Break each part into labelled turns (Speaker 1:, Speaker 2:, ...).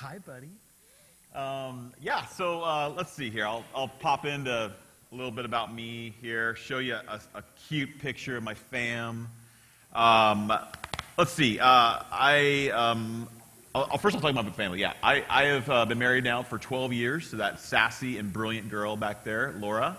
Speaker 1: Hi, buddy. Let's see here. I'll pop into a little bit about me here, show you a cute picture of my fam. Let's see. First I'll talk about my family. Yeah, I have been married now for 12 years to that sassy and brilliant girl back there, Laura.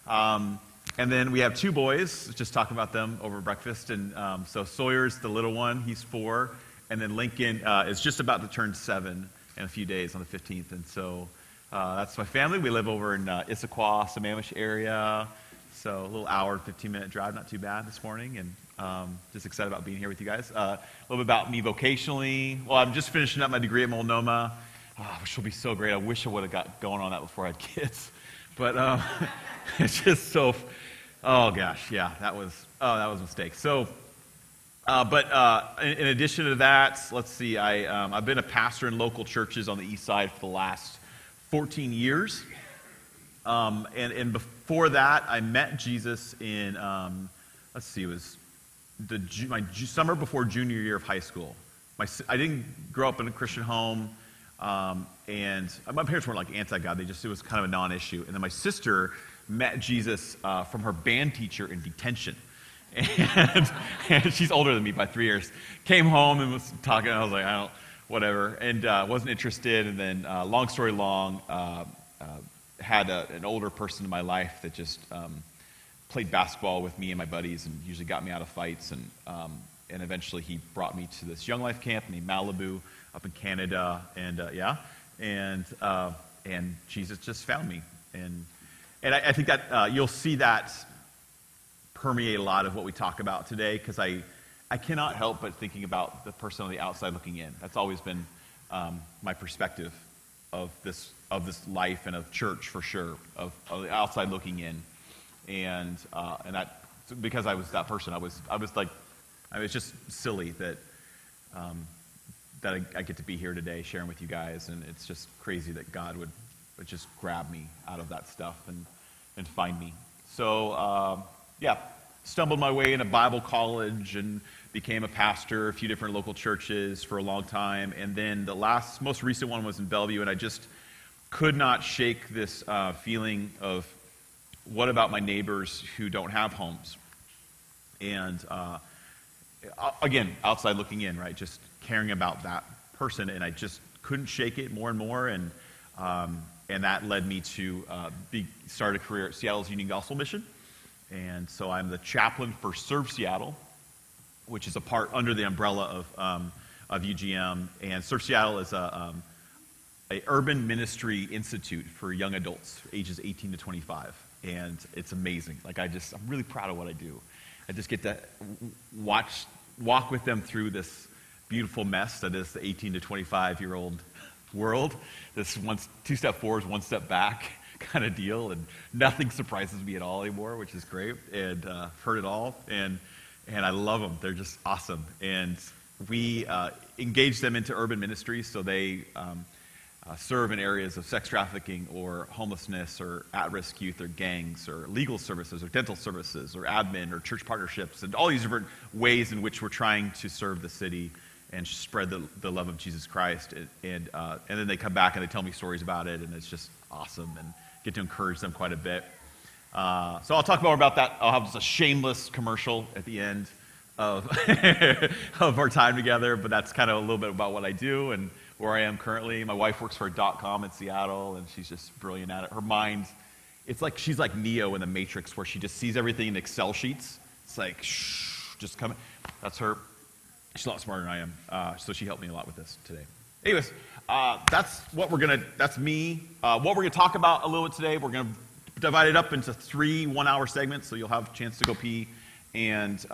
Speaker 1: And then we have two boys. Just talking about them over breakfast. And so Sawyer's the little one. He's 4. And then Lincoln is just about to turn 7 in a few days on the 15th. And so that's my family. We live over in Issaquah, Sammamish area. So a little hour, 15-minute drive, not too bad this morning. And just excited about being here with you guys. A little bit about me vocationally. Well, I'm just finishing up my degree at Multnomah, which will be so great. I wish I would have got going on that before I had kids. But it's just so, oh gosh, yeah, that was a mistake. So, in addition to that, let's see, I've been a pastor in local churches on the east side for the last 14 years. And before that, I met Jesus in, it was my summer before junior year of high school. I didn't grow up in a Christian home, and my parents weren't like anti-God. It was kind of a non-issue. And then my sister met Jesus from her band teacher in detention. And she's older than me by 3 years. Came home and was talking. I was like, whatever. And wasn't interested. And then, long story long, had an older person in my life that just played basketball with me and my buddies and usually got me out of fights. And eventually he brought me to this Young Life camp named Malibu up in Canada. And Jesus just found me. And I think that you'll see that permeate a lot of what we talk about today, because I cannot help but thinking about the person on the outside looking in. That's always been my perspective of this life and of church, for sure, of the outside looking in, and that, because I was that person, I was just silly that I get to be here today sharing with you guys, and it's just crazy that God would just grab me out of that stuff and find me. So stumbled my way into Bible college and became a pastor, a few different local churches for a long time. And then the most recent one was in Bellevue, and I just could not shake this feeling of, what about my neighbors who don't have homes? And again, outside looking in, right? Just caring about that person, and I just couldn't shake it more and more. And that led me to start a career at Seattle's Union Gospel Mission. And so I'm the chaplain for Serve Seattle, which is a part under the umbrella of UGM. And Serve Seattle is a urban ministry institute for young adults, ages 18 to 25. And it's amazing. I'm really proud of what I do. I just get to walk with them through this beautiful mess that is the 18 to 25-year-old world. This two step forward, one step back kind of deal, and nothing surprises me at all anymore, which is great. And heard it all, and I love them. They're just awesome. And we engage them into urban ministries, so they serve in areas of sex trafficking or homelessness or at-risk youth or gangs or legal services or dental services or admin or church partnerships, and all these different ways in which we're trying to serve the city and spread the love of Jesus Christ. And then they come back and they tell me stories about it, and it's just awesome, and get to encourage them quite a bit. So I'll talk more about that. I'll have just a shameless commercial at the end of of our time together, but that's kind of a little bit about what I do and where I am currently. My wife works for .com in Seattle, and she's just brilliant at it. Her mind, it's like she's like Neo in the Matrix, where she just sees everything in Excel sheets. It's like, shh, just come. That's her. She's a lot smarter than I am, so she helped me a lot with this today. Anyways, that's me. What we're gonna talk about a little bit today, we're gonna divide it up into 3 one-hour segments, so you'll have a chance to go pee, and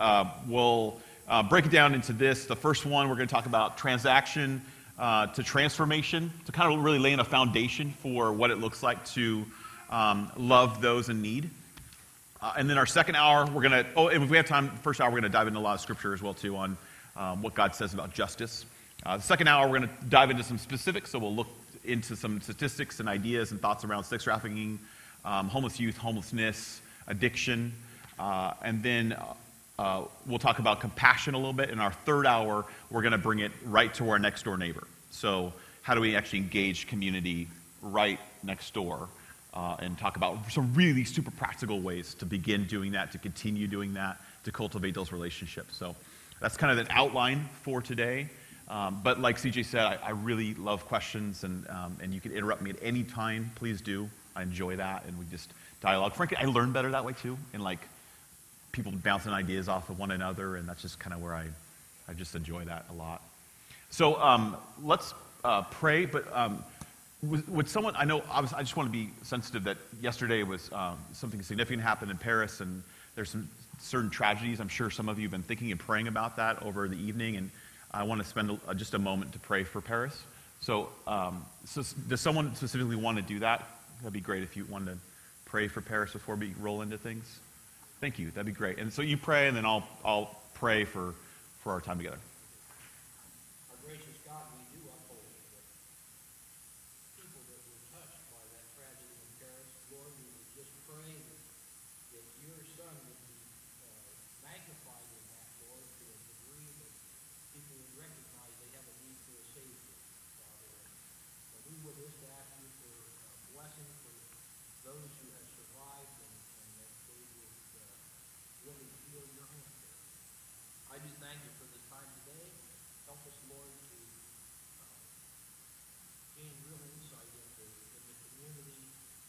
Speaker 1: we'll break it down into this. The first one, we're gonna talk about transaction to transformation, to kind of really laying a foundation for what it looks like to love those in need. And then our second hour, and if we have time, first hour, we're gonna dive into a lot of scripture as well too on what God says about justice. The second hour, we're going to dive into some specifics, so we'll look into some statistics and ideas and thoughts around sex trafficking, homeless youth, homelessness, addiction, and then we'll talk about compassion a little bit. In our third hour, we're going to bring it right to our next door neighbor. So how do we actually engage community right next door, and talk about some really super practical ways to begin doing that, to continue doing that, to cultivate those relationships. So that's kind of an outline for today. But like CJ said, I really love questions, and you can interrupt me at any time. Please do. I enjoy that, and we just dialogue. Frankly, I learn better that way too, and like people bouncing ideas off of one another, and that's just kind of where I just enjoy that a lot. So let's pray, but would someone, I know, obviously, I just want to be sensitive that yesterday was something significant happened in Paris, and there's some certain tragedies. I'm sure some of you have been thinking and praying about that over the evening, and I want to spend just a moment to pray for Paris. So, does someone specifically want to do that? That'd be great if you wanted to pray for Paris before we roll into things. Thank you. That'd be great. And so you pray, and then I'll pray for our time together.
Speaker 2: Our gracious God, we do uphold the people that were touched by that tragedy in Paris. Lord, we would just pray that your Son would be magnified in that, Lord, to a degree that people would recognize they have a need for a Savior, Father. And we would just ask you for a blessing for those who have survived, and that they would really feel your hand there. I do thank you for this time today. Help us, Lord, to gain real insight into the community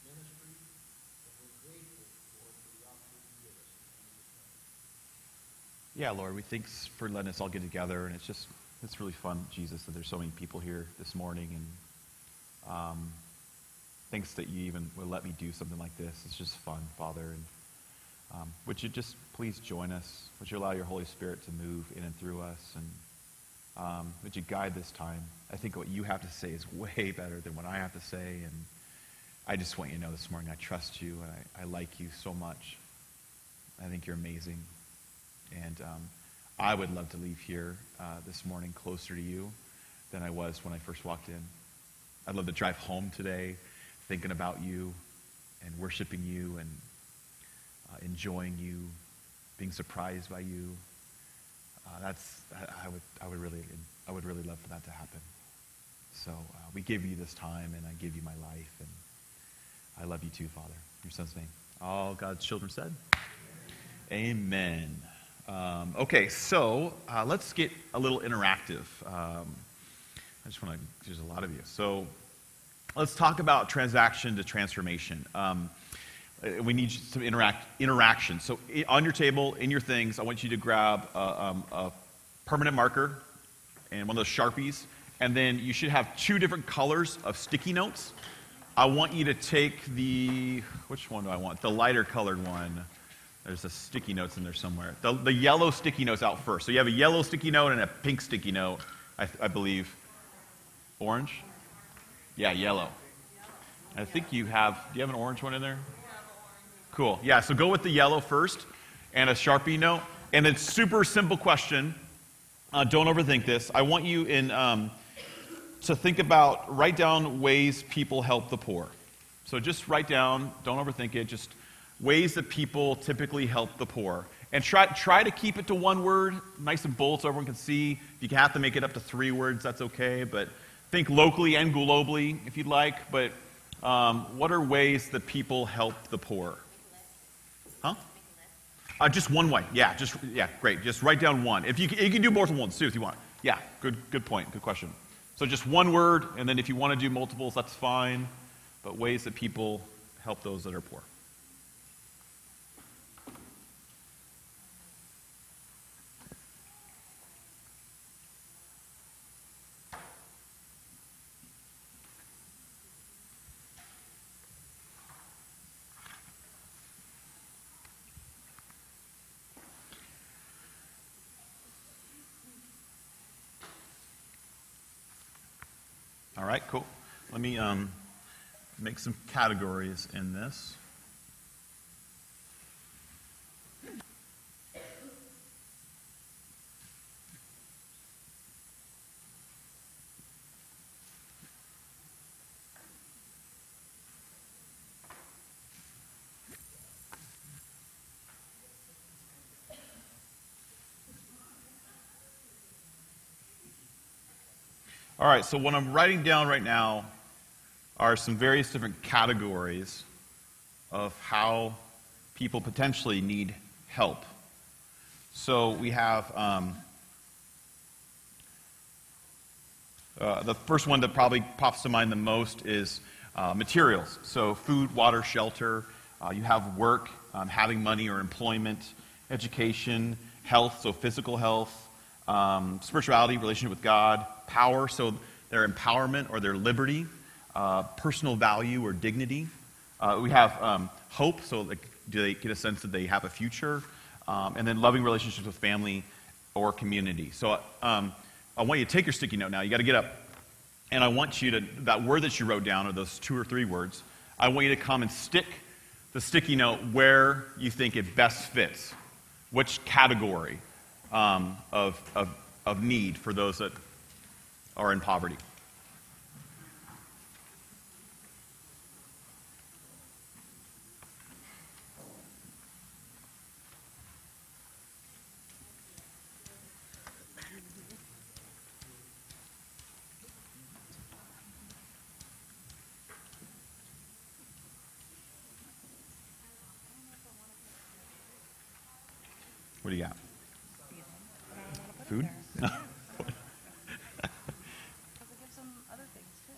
Speaker 2: ministry, and we're grateful, Lord, for the opportunity to give us in Jesus' name.
Speaker 1: Yeah, Lord, we thanks for letting us all get together, and it's really fun, Jesus, that there's so many people here this morning, and thanks that you even would let me do something like this. It's just fun, Father, and would you just please join us? Would you allow your Holy Spirit to move in and through us, and would you guide this time? I think what you have to say is way better than what I have to say, and I just want you to know this morning I trust you, and I like you so much. I think you're amazing. And I would love to leave here this morning closer to you than I was when I first walked in. I'd love to drive home today thinking about you and worshiping you and enjoying you, being surprised by you. I would really love for that to happen. So we give you this time, and I give you my life, and I love you too, Father. In your Son's name. All God's children said, Amen. Okay, so let's get a little interactive. I just want to, there's a lot of you. So let's talk about transaction to transformation. We need some interaction. So on your table, in your things, I want you to grab a permanent marker and one of those Sharpies, and then you should have 2 different colors of sticky notes. I want you to take which one do I want? The lighter colored one. There's a sticky notes in there somewhere. The yellow sticky notes out first. So you have a yellow sticky note and a pink sticky note, I believe. Orange? Yeah, yellow. I think do you have an orange one in there? Cool. Yeah, so go with the yellow first and a Sharpie note. And it's super simple question. Don't overthink this. I want you to think about, write down ways people help the poor. So just write down, don't overthink it, just ways that people typically help the poor. And try to keep it to 1 word, nice and bold so everyone can see. If you have to make it up to 3 words, that's okay. But think locally and globally if you'd like. But what are ways that people help the poor? Huh? Just one way. Yeah, great. Just write down one. If you can do more than once too if you want. Yeah, good point. Good question. So just 1 word, and then if you want to do multiples, that's fine. But ways that people help those that are poor. All right, cool. Let me make some categories in this. All right, so what I'm writing down right now are some various different categories of how people potentially need help. So we have the first one that probably pops to mind the most is materials. So food, water, shelter. You have work, having money or employment, education, health, so physical health, spirituality, relationship with God, power, so their empowerment or their liberty, personal value or dignity. We have hope, so like, do they get a sense that they have a future? And then loving relationships with family or community. So I want you to take your sticky note now. You got to get up. And I want you to, that word that you wrote down, or those 2 or 3 words, I want you to come and stick the sticky note where you think it best fits. Which category of need for those that are in poverty. What do you got? Food?
Speaker 3: Because it gives them other things too.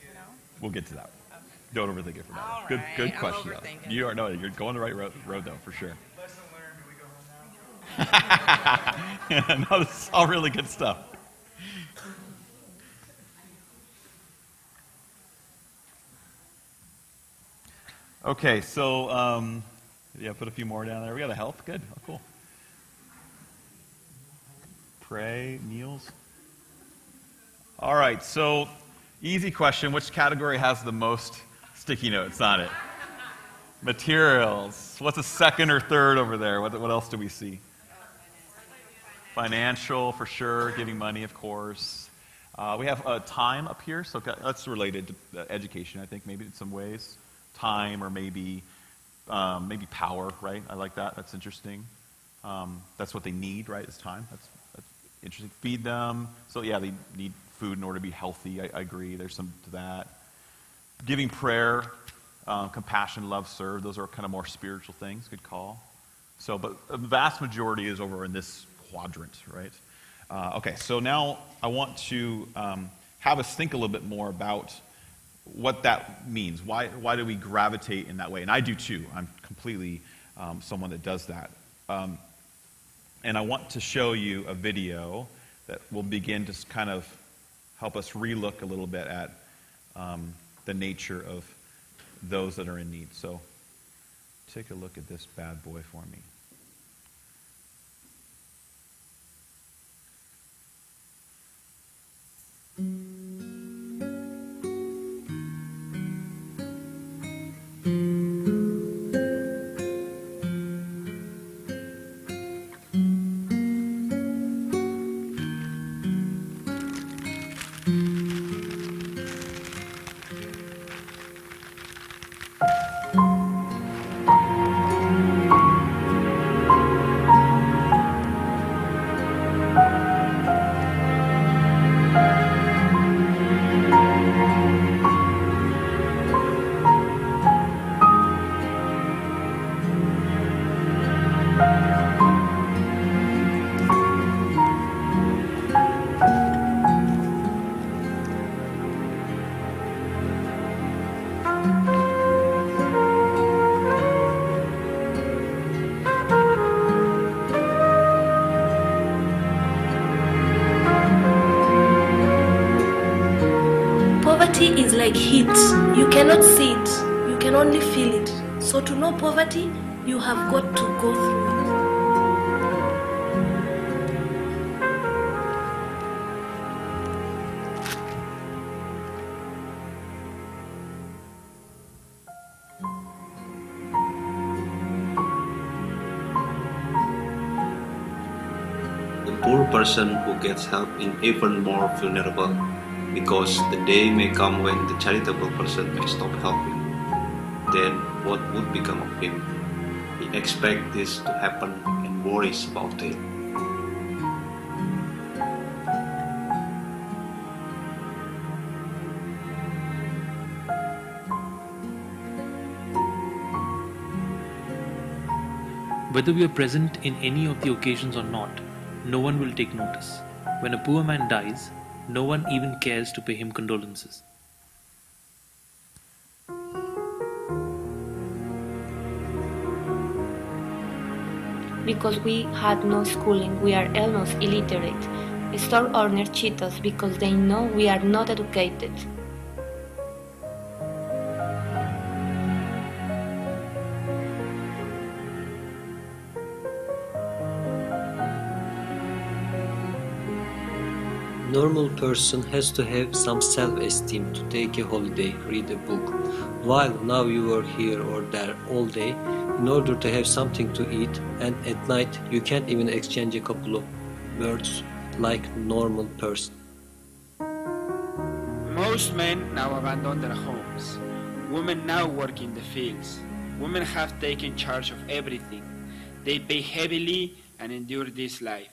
Speaker 3: You know?
Speaker 1: We'll get to that. Don't overthink it for now.
Speaker 3: All
Speaker 1: Good
Speaker 3: right, I'm
Speaker 1: question. Though.
Speaker 3: overthinking.
Speaker 1: You are, no, you're going the right road though, for sure.
Speaker 4: Lesson learned, do we go home now?
Speaker 1: No, this is all really good stuff. Okay, so yeah, put a few more down there. We got a health, good, oh, cool. Pray, meals. All right, so easy question. Which category has the most sticky notes on it? Materials. What's a second or third over there? What else do we see? Financial, for sure. Giving money, of course. We have time up here, so that's related to education, I think, maybe in some ways. Time or maybe power, right? I like that. That's interesting. That's what they need, right? Is time. That's interesting. Feed them. So yeah, they need food in order to be healthy. I agree. There's some to that. Giving prayer, compassion, love, serve. Those are kind of more spiritual things. Good call. So, but the vast majority is over in this quadrant, right? Okay, so now I want to have us think a little bit more about what that means. Why do we gravitate in that way? And I do too. I'm completely someone that does that. And I want to show you a video that will begin to kind of help us relook a little bit at the nature of those that are in need. So take a look at this bad boy for me.
Speaker 5: Poverty is like heat. You cannot see it. You can only feel it. So to know poverty, you have got to go through it.
Speaker 6: The poor person who gets help is even more vulnerable, because the day may come when the charitable person may stop helping. Then what would become of him? He expects this to happen and worries about it.
Speaker 7: Whether we are present in any of the occasions or not, no one will take notice. When a poor man dies, no one even cares to pay him condolences.
Speaker 8: Because we had no schooling, we are almost illiterate. Store owners cheat us because they know we are not educated.
Speaker 9: Normal person has to have some self-esteem to take a holiday, read a book. While now you are here or there all day in order to have something to eat, and at night you can't even exchange a couple of words like normal person.
Speaker 4: Most men now abandon their homes. Women now work in the fields. Women have taken charge of everything. They pay heavily and endure this life.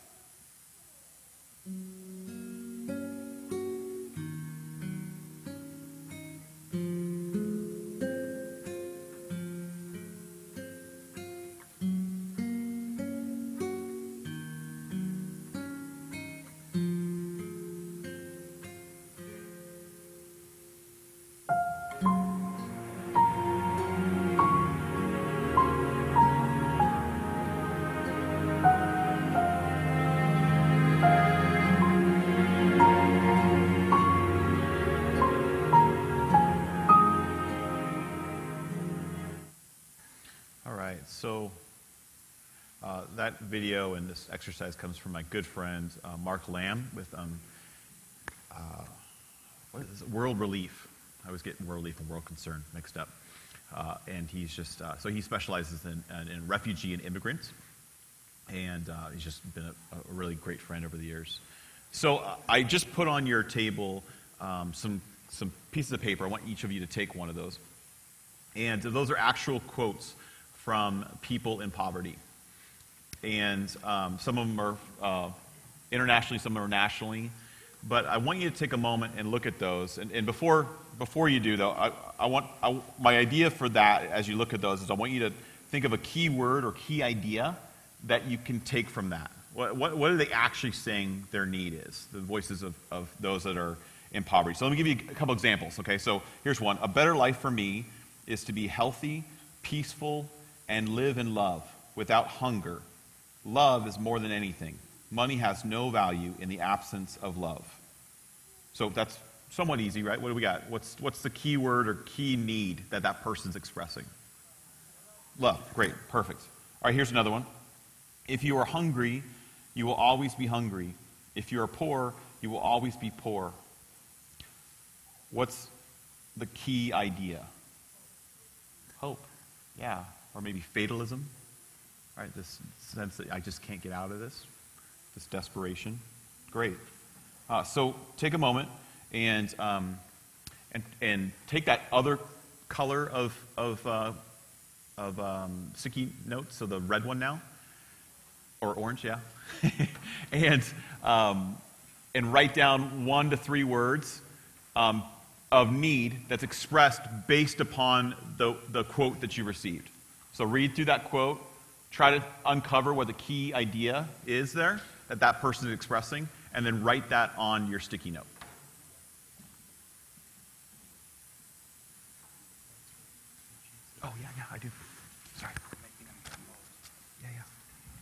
Speaker 1: So that video and this exercise comes from my good friend Mark Lamb with what is it? World Relief. I always get World Relief and World Concern mixed up. And he's just, so he specializes in refugee and immigrants. And he's just been a really great friend over the years. So I just put on your table some pieces of paper. I want each of you to take one of those. And those are actual quotes from people in poverty. And some of them are internationally, some of them are nationally. But I want you to take a moment and look at those. And before you do, though, my idea for that, as you look at those, is I want you to think of a key word or key idea that you can take from that. What are they actually saying their need is? The voices of those that are in poverty. So let me give you a couple examples, okay? So here's one. A better life for me is to be healthy, peaceful, and live in love without hunger. Love is more than anything. Money has no value in the absence of love. So that's somewhat easy, right? What do we got? What's the key word or key need that person's expressing? Love. Great. Perfect. All right, here's another one. If you are hungry, you will always be hungry. If you are poor, you will always be poor. What's the key idea? Hope. Yeah. Or maybe fatalism. All right, this sense that I just can't get out of this desperation. Great. So take a moment and take that other color of sticky notes, so the red one now, or orange, yeah, and write down 1 to 3 words of need that's expressed based upon the quote that you received. So read through that quote, try to uncover what the key idea is there that person is expressing, and then write that on your sticky note. Oh, yeah, I do. Sorry. Yeah.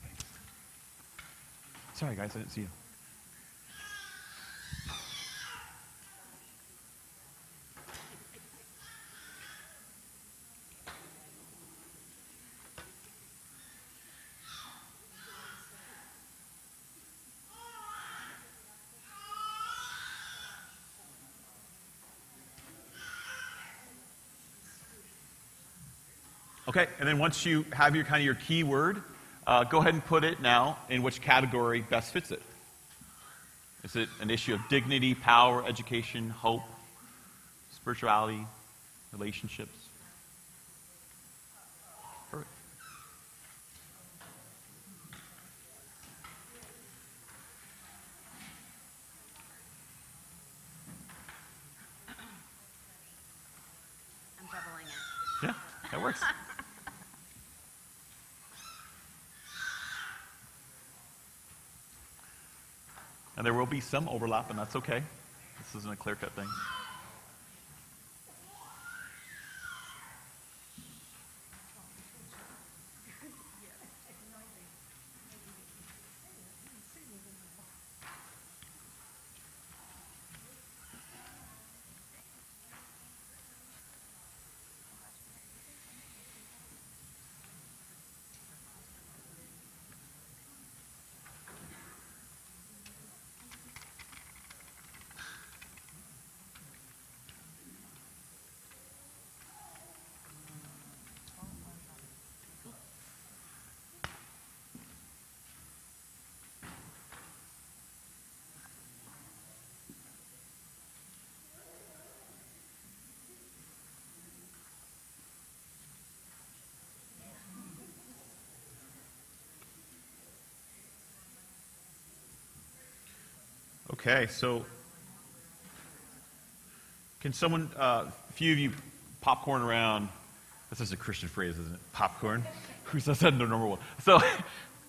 Speaker 1: Okay. Sorry, guys, I didn't see you. Okay, and then once you have your key word, go ahead and put it now in which category best fits it. Is it an issue of dignity, power, education, hope, spirituality, relationships? Perfect.
Speaker 3: I'm doubling it.
Speaker 1: Yeah, that works. And there will be some overlap, and that's okay. This isn't a clear-cut thing. Okay, so can someone, a few of you popcorn around, this is a Christian phrase, isn't it? Popcorn? Who says that in the normal one? So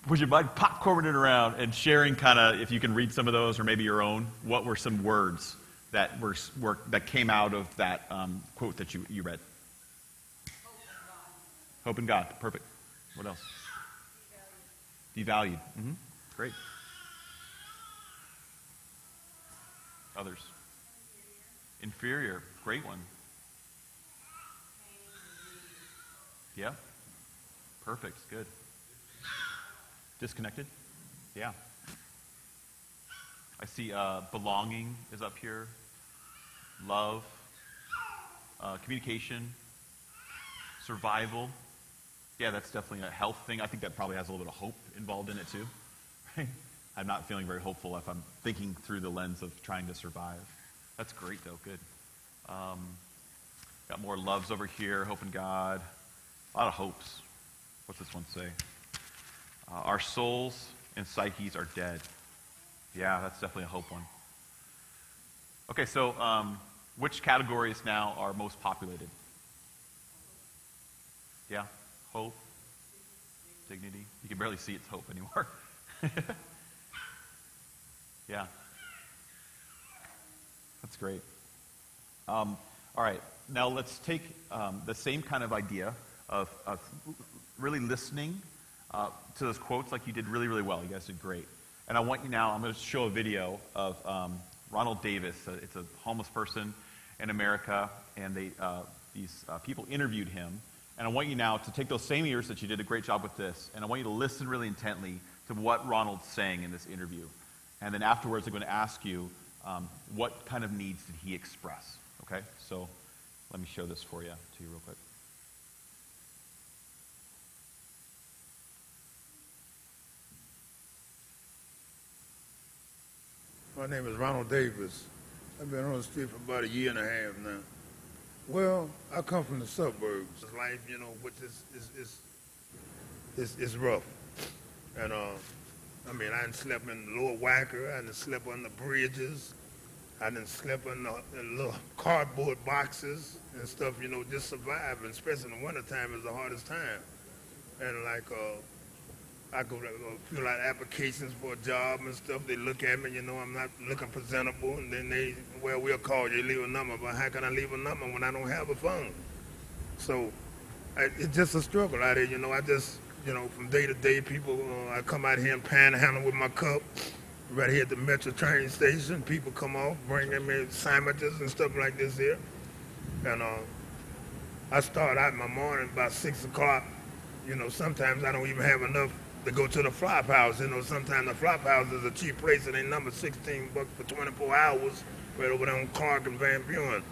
Speaker 1: would you mind popcorning around and sharing kind of, if you can read some of those or maybe your own, what were some words that that came out of that quote that you read? Hope in God. Perfect. What else? Be valued. Mm-hmm. Great. Others. Inferior. Great one. Yeah. Perfect. Good. Disconnected. Yeah. I see belonging is up here. Love. Communication. Survival. Yeah, that's definitely a health thing. I think that probably has a little bit of hope involved in it too. Right? I'm not feeling very hopeful if I'm thinking through the lens of trying to survive. That's great though, good. Got more loves over here, hope in God. A lot of hopes. What's this one say? Our souls and psyches are dead. Yeah, that's definitely a hope one. Okay, so which categories now are most populated? Yeah, hope, dignity. You can barely see its hope anymore. Yeah. That's great. All right, now let's take the same kind of idea of really listening to those quotes like you did really, really well. You guys did great. And I want you now, I'm going to show a video of Ronald Davis. It's a homeless person in America, and these people interviewed him. And I want you now to take those same ears that you did a great job with this, and I want you to listen really intently to what Ronald's saying in this interview. And then afterwards, I'm going to ask you, what kind of needs did he express? Okay? So let me show this to you real quick.
Speaker 10: My name is Ronald Davis. I've been on the street for about 1.5 years now. Well, I come from the suburbs. Life, you know, which is rough. And I mean, I done slept in Lower Wacker, I done slept on the bridges, I done slept in the little cardboard boxes and stuff, you know, just survive, and especially in the wintertime is the hardest time. And like, I go fill out applications for a job and stuff, they look at me, you know, I'm not looking presentable, and then we'll call you, leave a number, but how can I leave a number when I don't have a phone? So, it's just a struggle out here, you know, you know, from day to day, people, I come out here and panhandle with my cup. Right here at the Metro train station, people come off, bringing me sandwiches and stuff like this here. And I start out in my morning about 6 o'clock. You know, sometimes I don't even have enough to go to the flop house. You know, sometimes the flop house is a cheap place, and they number $16 for 24 hours right over there on Clark and Van Buren.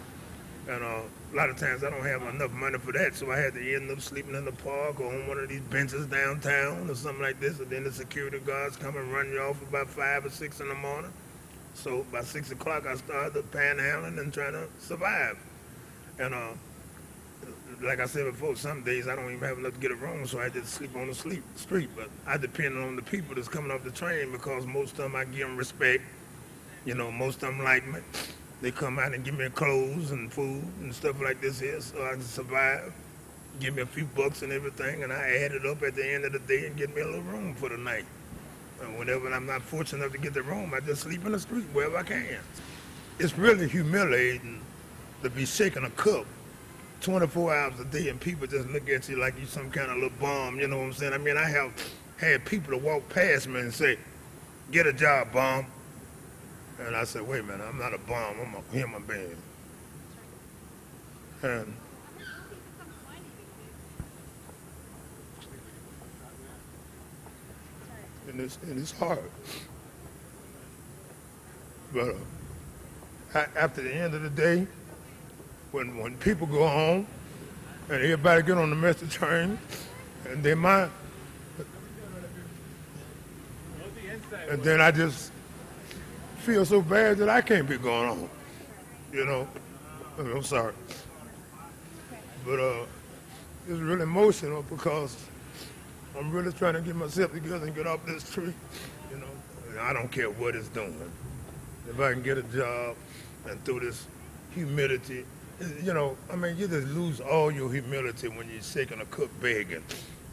Speaker 10: And a lot of times I don't have enough money for that, so I had to end up sleeping in the park or on one of these benches downtown or something like this, and then the security guards come and run you off about 5 or 6 in the morning. So by 6 o'clock I started panhandling and trying to survive. And like I said before, some days I don't even have enough to get a room, so I just sleep on the street. But I depend on the people that's coming off the train, because most of them I give them respect. You know, most of them like me. They come out and give me clothes and food and stuff like this here so I can survive. Give me a few bucks and everything, and I add it up at the end of the day and get me a little room for the night. And whenever I'm not fortunate enough to get the room, I just sleep in the street wherever I can. It's really humiliating to be shaking a cup 24 hours a day and people just look at you like you some kind of little bum, you know what I'm saying? I mean, I have had people to walk past me and say, "Get a job, bum." And I said, "Wait a minute, I'm not a bum, I'm a human being." And it's hard. But after the end of the day, when people go home and everybody get on the message train and they mind, and then I just feel so bad that I can't be going on, you know. I'm sorry. But it's really emotional because I'm really trying to get myself together and get off this tree, you know. And I don't care what it's doing. If I can get a job and through this humility, you know, I mean, you just lose all your humility when you're shaking a cup begging.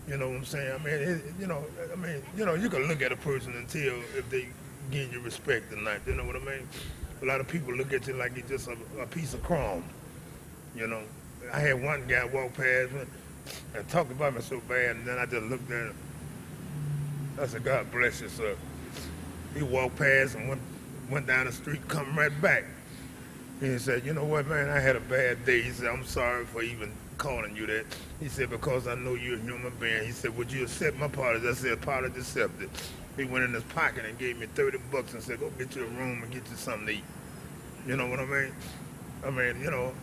Speaker 10: You know what I'm saying? I mean, you can look at a person and tell if they give you respect or not. You know what I mean? A lot of people look at you like you're just a piece of crumb. You know, I had one guy walk past me and talk about me so bad, and then I just looked at him. I said, "God bless you, sir." He walked past and went down the street, come right back. And he said, "You know what, man, I had a bad day." He said, "I'm sorry for even calling you that." He said, "Because I know you're a human being." He said, "Would you accept my apology?" I said, "Apology accepted." He went in his pocket and gave me $30 and said, "Go get you a room and get you something to eat." You know what I mean? I mean, you know,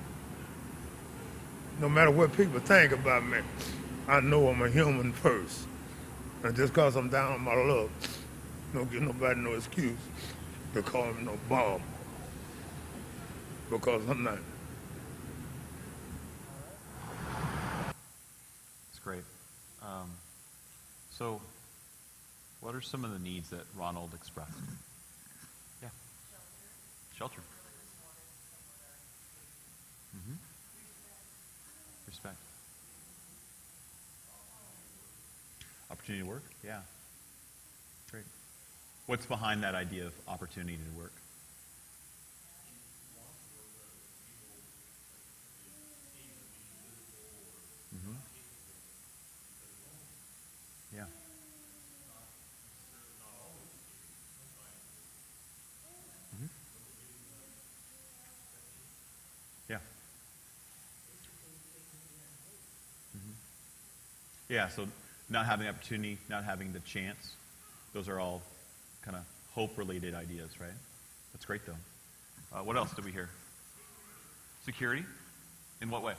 Speaker 10: no matter what people think about me, I know I'm a human first. And just because I'm down on my luck, don't give nobody no excuse to call me no bum. Because I'm not.
Speaker 1: It's great. So, what are some of the needs that Ronald expressed? Yeah. Shelter. Mm-hmm. Respect. Opportunity to work? Yeah. Great. What's behind that idea of opportunity to work? Mm-hmm. Yeah. Mm-hmm. Yeah. Mm-hmm. Yeah, so not having the opportunity, not having the chance, those are all kind of hope-related ideas, right? That's great, though. What else did we hear? Security? In what way?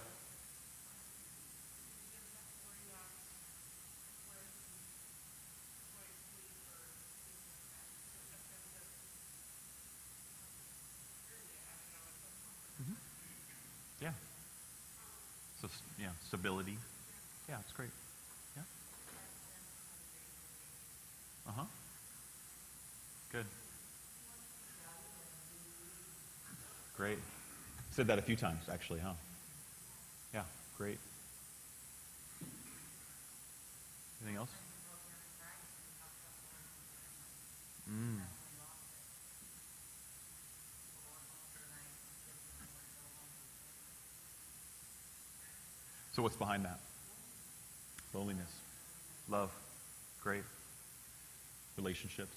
Speaker 1: Mm-hmm. Yeah. So, yeah, stability. Yeah, it's great. Yeah. Uh-huh. Good. Great. Said that a few times, actually, huh? Yeah, great. Anything else? Mm. So what's behind that? Loneliness. Love. Great. Relationships.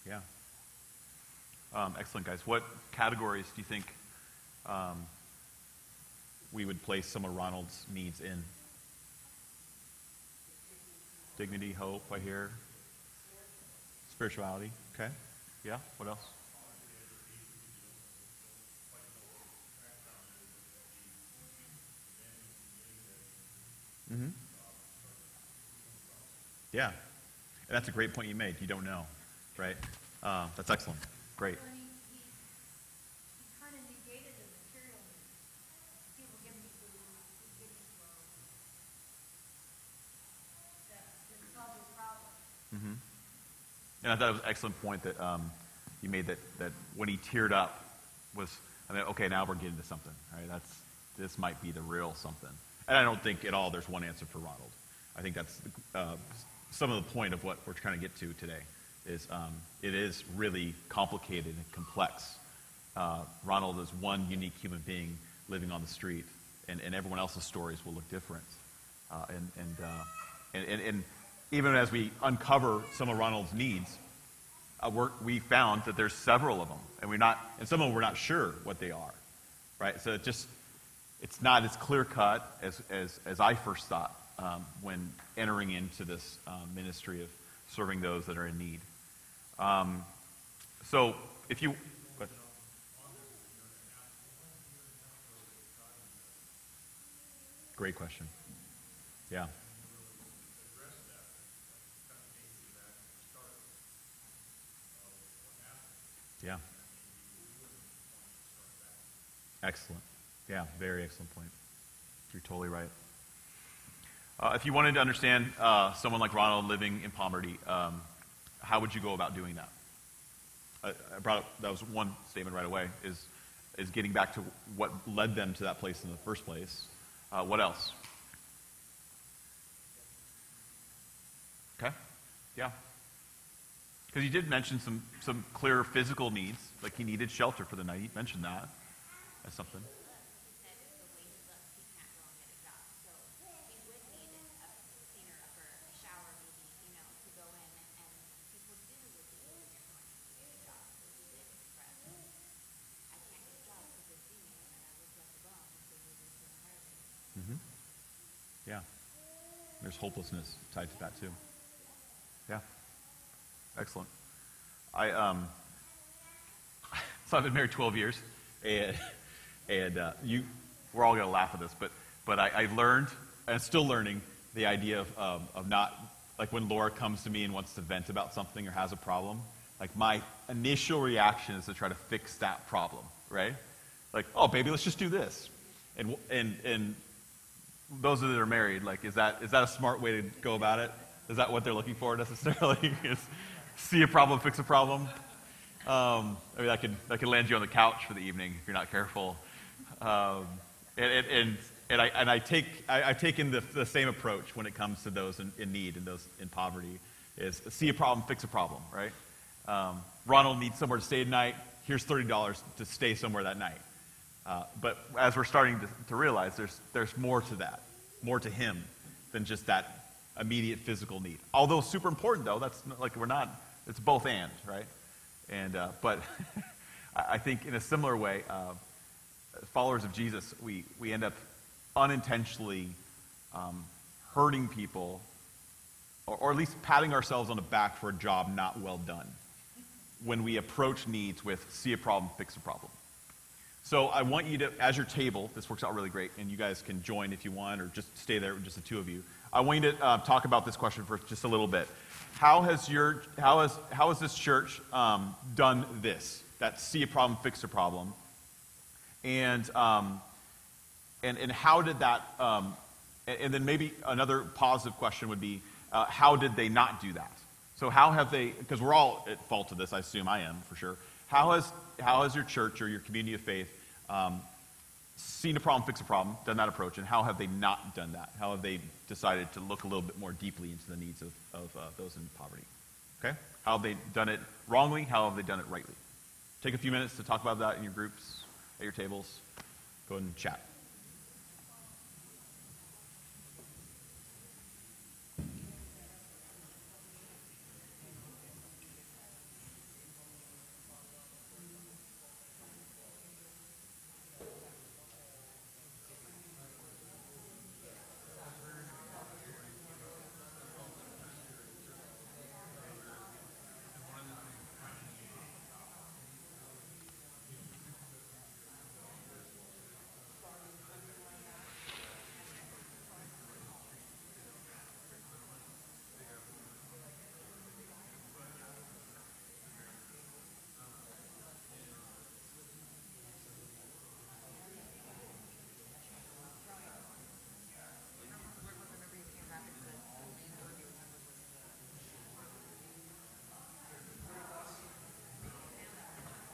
Speaker 1: Yeah. Excellent, guys. What categories do you think we would place some of Ronald's needs in? Dignity, hope, I hear. Spirituality. Okay. Yeah. What else? Mm-hmm. Yeah. And that's a great point you made. You don't know, right? That's excellent. Great. Mm-hmm. And I thought it was an excellent point that you made, that when he teared up was, I mean, okay, now we're getting to something, right? This might be the real something. And I don't think at all there's one answer for Ronald. I think that's some of the point of what we're trying to get to today is it is really complicated and complex. Ronald is one unique human being living on the street, and everyone else's stories will look different. And even as we uncover some of Ronald's needs, we found that there's several of them, and some of them we're not sure what they are, right? So it's not as clear cut as I first thought when entering into this ministry of serving those that are in need. So if you... Great question. Yeah. Yeah. Excellent. Yeah, very excellent point. You're totally right. If you wanted to understand someone like Ronald living in poverty, how would you go about doing that? I brought up, that was one statement right away, is getting back to what led them to that place in the first place. What else? Okay. Yeah. Because you did mention some clear physical needs, like he needed shelter for the night. You mentioned that as something. Yeah. There's hopelessness tied to that too. Yeah. Excellent. So I've been married 12 years, and we're all going to laugh at this, but I learned, and I'm still learning, the idea of not, like when Laura comes to me and wants to vent about something or has a problem, like my initial reaction is to try to fix that problem, right? Like, oh, baby, let's just do this. And those that are married, like, is that a smart way to go about it? Is that what they're looking for necessarily? Is see a problem, fix a problem? I mean, that could land you on the couch for the evening if you're not careful. And I take in the same approach when it comes to those in need and those in poverty. Is see a problem, fix a problem, right? Ronald needs somewhere to stay at night. Here's $30 to stay somewhere that night. But as we're starting to realize, there's more to that, more to him than just that immediate physical need. Although super important, though, that's not, like it's both and, right? And but I think in a similar way, followers of Jesus, we end up unintentionally hurting people, or at least patting ourselves on the back for a job not well done when we approach needs with see a problem, fix a problem. So I want you to, as your table, this works out really great, and you guys can join if you want, or just stay there, just the two of you. I want you to talk about this question for just a little bit. How has this church done this? That see a problem, fix a problem, and how did that? And then maybe another positive question would be, how did they not do that? So how have they? Because we're all at fault of this. I assume I am for sure. How has your church or your community of faith seen a problem, fix a problem, done that approach, and how have they not done that? How have they decided to look a little bit more deeply into the needs of those in poverty? Okay? How have they done it wrongly? How have they done it rightly? Take a few minutes to talk about that in your groups, at your tables. Go ahead and chat.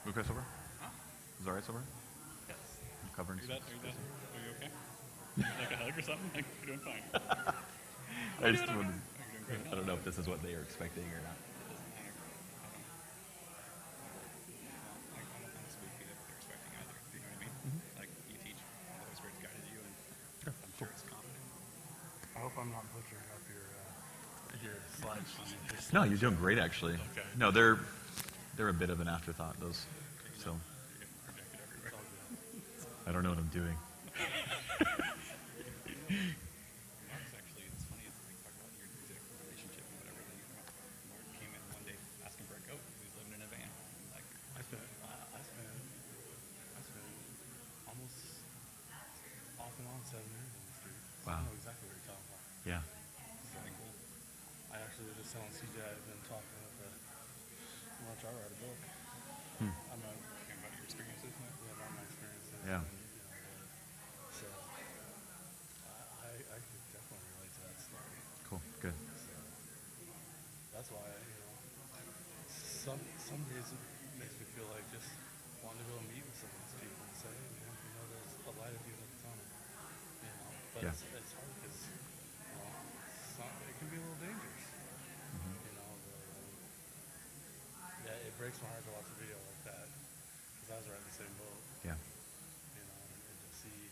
Speaker 1: Okay, sober? Huh? Is that right, sober?
Speaker 11: Yes.
Speaker 1: I'm covering.
Speaker 11: Are you okay? Like a hug or something? Like, you're doing fine.
Speaker 1: I just wanted. I don't know if this is what they were expecting or not.
Speaker 11: I hope I'm not butchering up your slides.
Speaker 1: No, you're doing great, actually.
Speaker 11: Okay.
Speaker 1: No, they're a bit of an afterthought, those. So I don't know what I'm doing.
Speaker 11: I spent almost off and on 7 years on the street. So
Speaker 1: Wow.
Speaker 11: I know exactly what you're talking about.
Speaker 1: Yeah.
Speaker 11: It's like, I actually was just telling CJ I've been talking with lunch. I write a book. I'm not talking about your experiences. Yeah, about my experiences.
Speaker 1: Yeah.
Speaker 11: And, so I could definitely relate to that story.
Speaker 1: Cool. Good.
Speaker 11: So that's why some days it makes me feel like just wanting to go and meet with some of these people and say, hey, man, there's a light at the end of the tunnel. But
Speaker 1: Yeah.
Speaker 11: it's hard because it can be a little dangerous. Yeah, it breaks my heart to watch a video like that because I was right in the same boat.
Speaker 1: Yeah.
Speaker 11: And to see,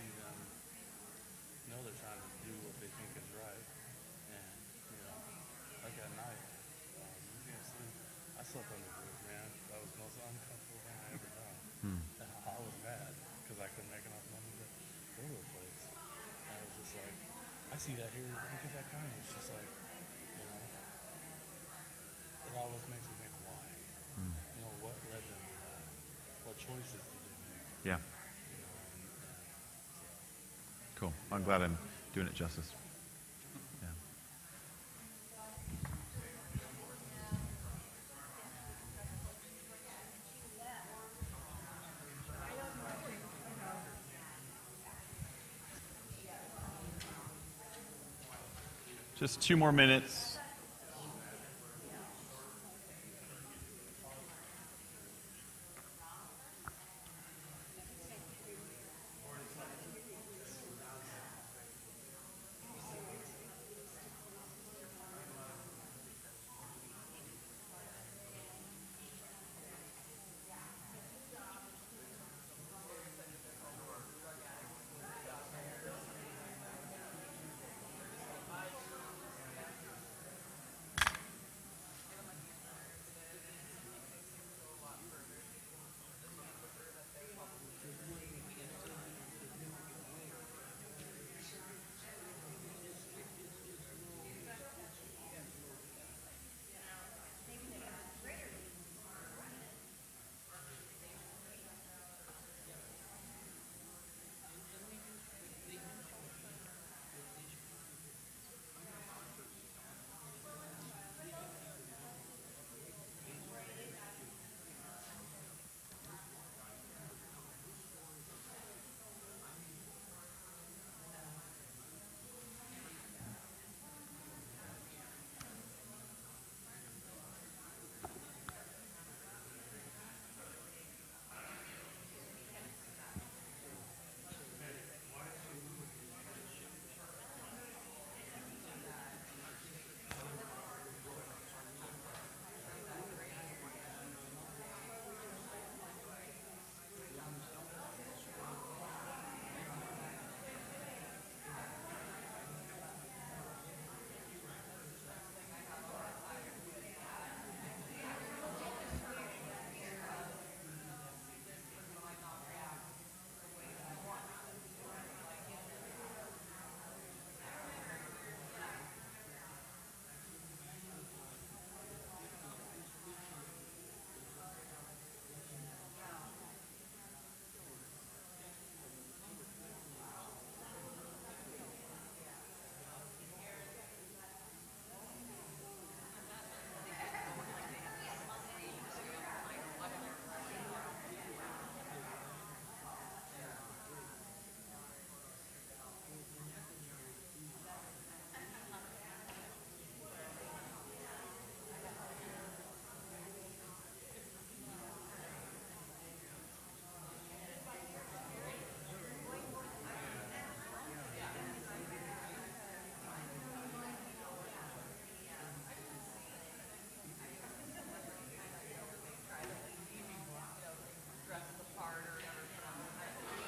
Speaker 11: them know they're trying to do what they think is right, and like at night, I slept under the roof, man. That was the most uncomfortable thing I ever done. And I was mad because I couldn't make enough money to go to a place. And I was just like, I see that here. Look at that kind. It's just like, it always makes me think, why? What led them to that? What choices did they make?
Speaker 1: Yeah. Cool. I'm glad I'm doing it justice. Yeah. Just 2 more minutes.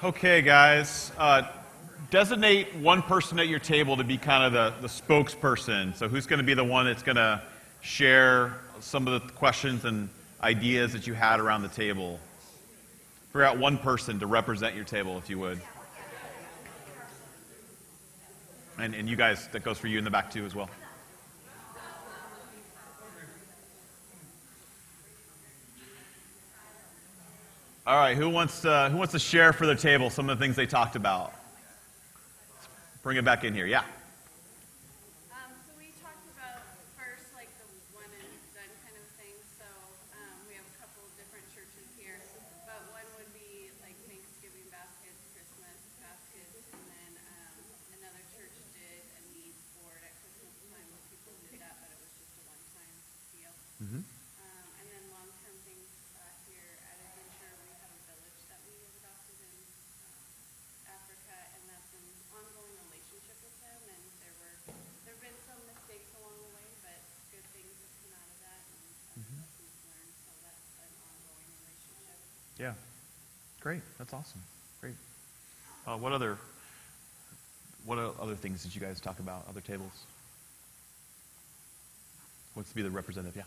Speaker 1: Okay, guys. Designate one person at your table to be kind of the spokesperson. So who's going to be the one that's going to share some of the questions and ideas that you had around the table? Figure out one person to represent your table, if you would. And you guys, that goes for you in the back too as well. All right, who wants to share for the table some of the things they talked about? Bring it back in here, yeah.
Speaker 3: So we talked about first like the one and done kind of thing. So we have a couple of different churches here, but one would be like Thanksgiving baskets, Christmas baskets, and then another church did a needs board at Christmas time where people did that, but it was just a one-time deal.
Speaker 1: Mm-hmm.
Speaker 3: And then long-term things here at Adventure, we have a village that we adopted in Africa, and that's an ongoing relationship with them. And there've been some mistakes along the way, but good things have come out of that, and lessons learned. So that's an ongoing relationship.
Speaker 1: Yeah. Great. That's awesome. Great. What other things did you guys talk about? Other tables? What's to be the representative? Yeah.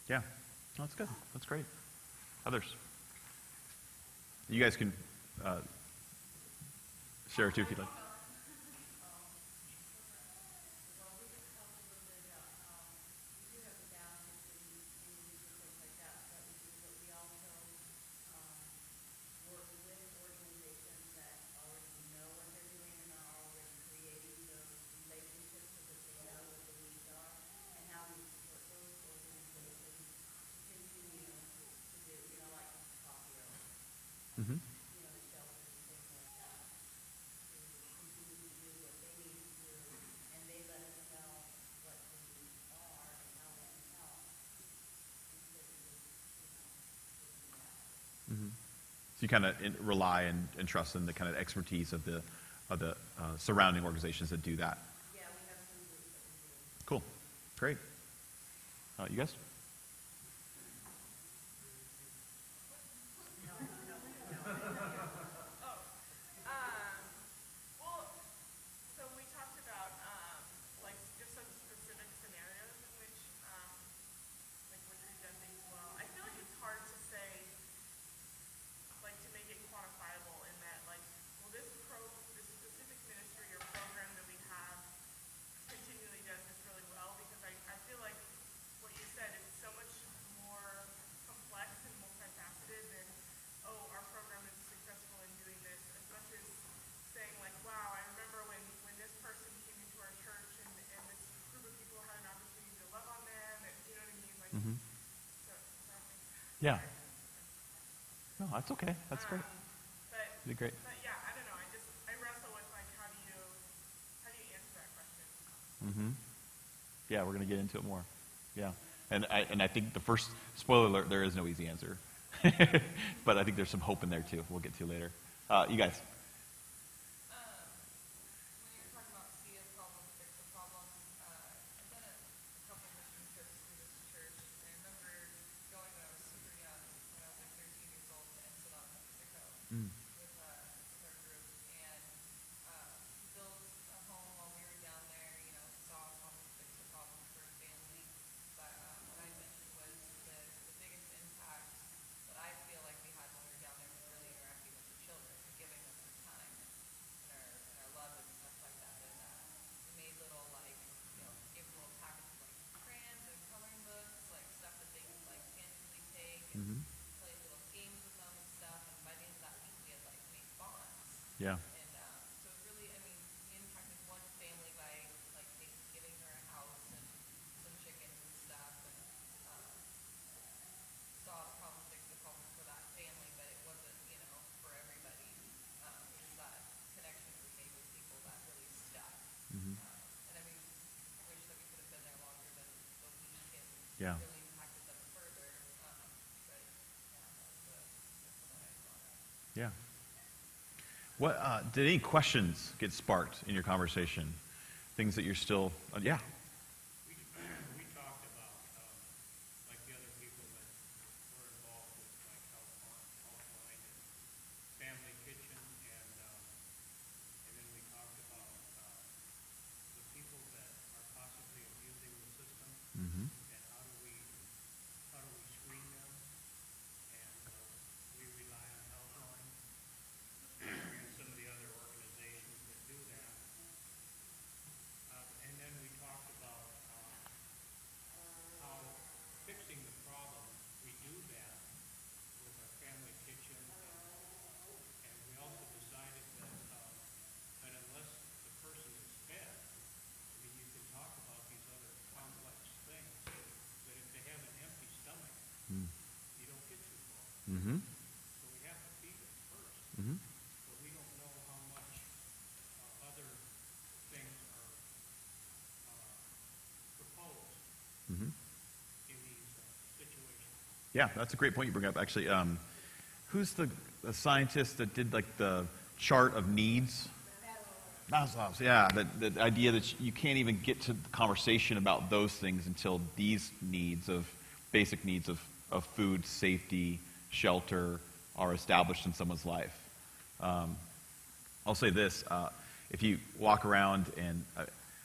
Speaker 1: Yeah, that's good. That's great. Others? You guys can share too if you'd like. Mm-hmm. Mm-hmm. So you kind of rely and trust in the kind of expertise of the surrounding organizations that do that.
Speaker 3: Yeah, we have some groups that we do.
Speaker 1: Cool. Great. You guys? Mm-hmm. Yeah. No, that's okay. That's great. You did great.
Speaker 12: But yeah, I don't know. I wrestle with like how do you answer that question?
Speaker 1: Mm-hmm. Yeah, we're gonna get into it more. Yeah, and I think the first spoiler alert, there is no easy answer, but I think there's some hope in there too. We'll get to later. You guys. Mm. Mm-hmm. Yeah.
Speaker 12: So it's really, I mean, we impacted one family by like giving her a house and some chickens and stuff. And
Speaker 1: Yeah.
Speaker 12: really impacted them further. But yeah, that's
Speaker 1: Yeah. What did any questions get sparked in your conversation? Things that you're still, yeah.
Speaker 2: We talked about, like the other people that were involved with like Helpline and Family Kitchen, and then we talked about the people that are possibly abusing the system,
Speaker 1: Mm-hmm.
Speaker 2: and how do we screen them, and we rely on Helpline and some of the other organizations that do that. And then we talked about how fixing the problem, we do that with our Family Kitchen, and we also decided that unless the person is fed, I mean, you can talk about these other complex things, but if they have an empty stomach, you don't get too far.
Speaker 1: Mm-hmm.
Speaker 2: So we have to feed them first,
Speaker 1: Mm-hmm.
Speaker 2: but we don't know how much other things are proposed
Speaker 1: Mm-hmm.
Speaker 2: in these situations.
Speaker 1: Yeah, that's a great point you bring up. Actually, who's the scientist that did like the chart of needs? Maslow's. Yeah, the idea that you can't even get to the conversation about those things until these needs of basic needs of food, safety, shelter are established in someone's life. I'll say this: if you walk around and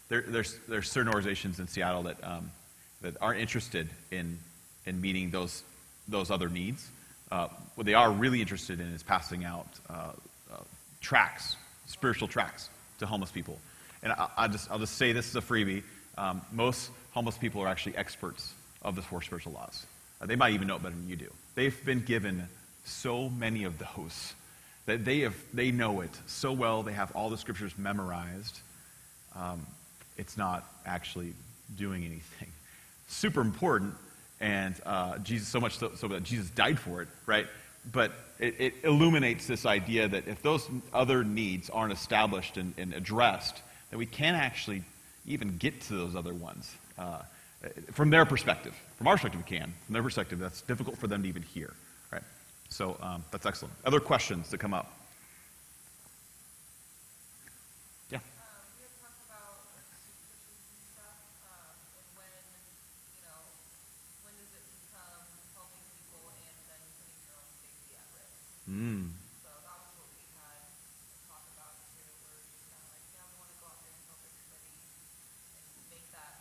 Speaker 1: there's certain organizations in Seattle that aren't interested in meeting those other needs. What they are really interested in is passing out tracts, spiritual tracts, to homeless people. And I'll just say this is a freebie. Most homeless people are actually experts of the 4 spiritual laws. They might even know it better than you do. They've been given so many of those that they know it so well. They have all the scriptures memorized. It's not actually doing anything. Super important, and Jesus, so much so that Jesus died for it, right? But it illuminates this idea that if those other needs aren't established and addressed, that we can't actually even get to those other ones. From their perspective. From our perspective, we can. From their perspective, that's difficult for them to even hear, right? So that's excellent. Other questions that come up? Yeah.
Speaker 12: we had talked about superstitions and stuff, and when does it become helping people and then putting your own safety at risk? So that was what we had talked about too, where we just kind of like, yeah, we want to go out there and help everybody and make that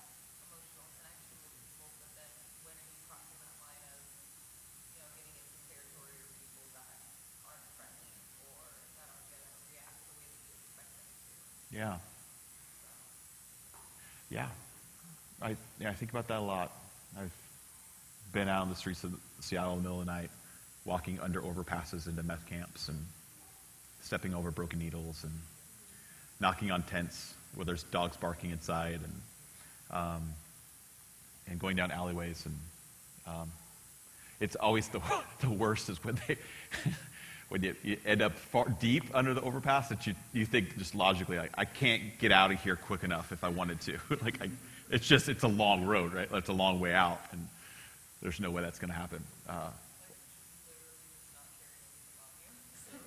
Speaker 12: emotional connection with people, but then when are you crossing that line of, getting into territory or people that aren't friendly or that aren't going to react the way that you expect them to?
Speaker 1: Yeah. Yeah. I think about that a lot. I've been out on the streets of Seattle in the middle of the night, walking under overpasses into meth camps and stepping over broken needles and knocking on tents where there's dogs barking inside and going down alleyways. And it's always the worst is when when you end up far deep under the overpass that you think just logically, like, I can't get out of here quick enough if I wanted to. It's a long road, right? It's a long way out, and there's no way that's going to happen.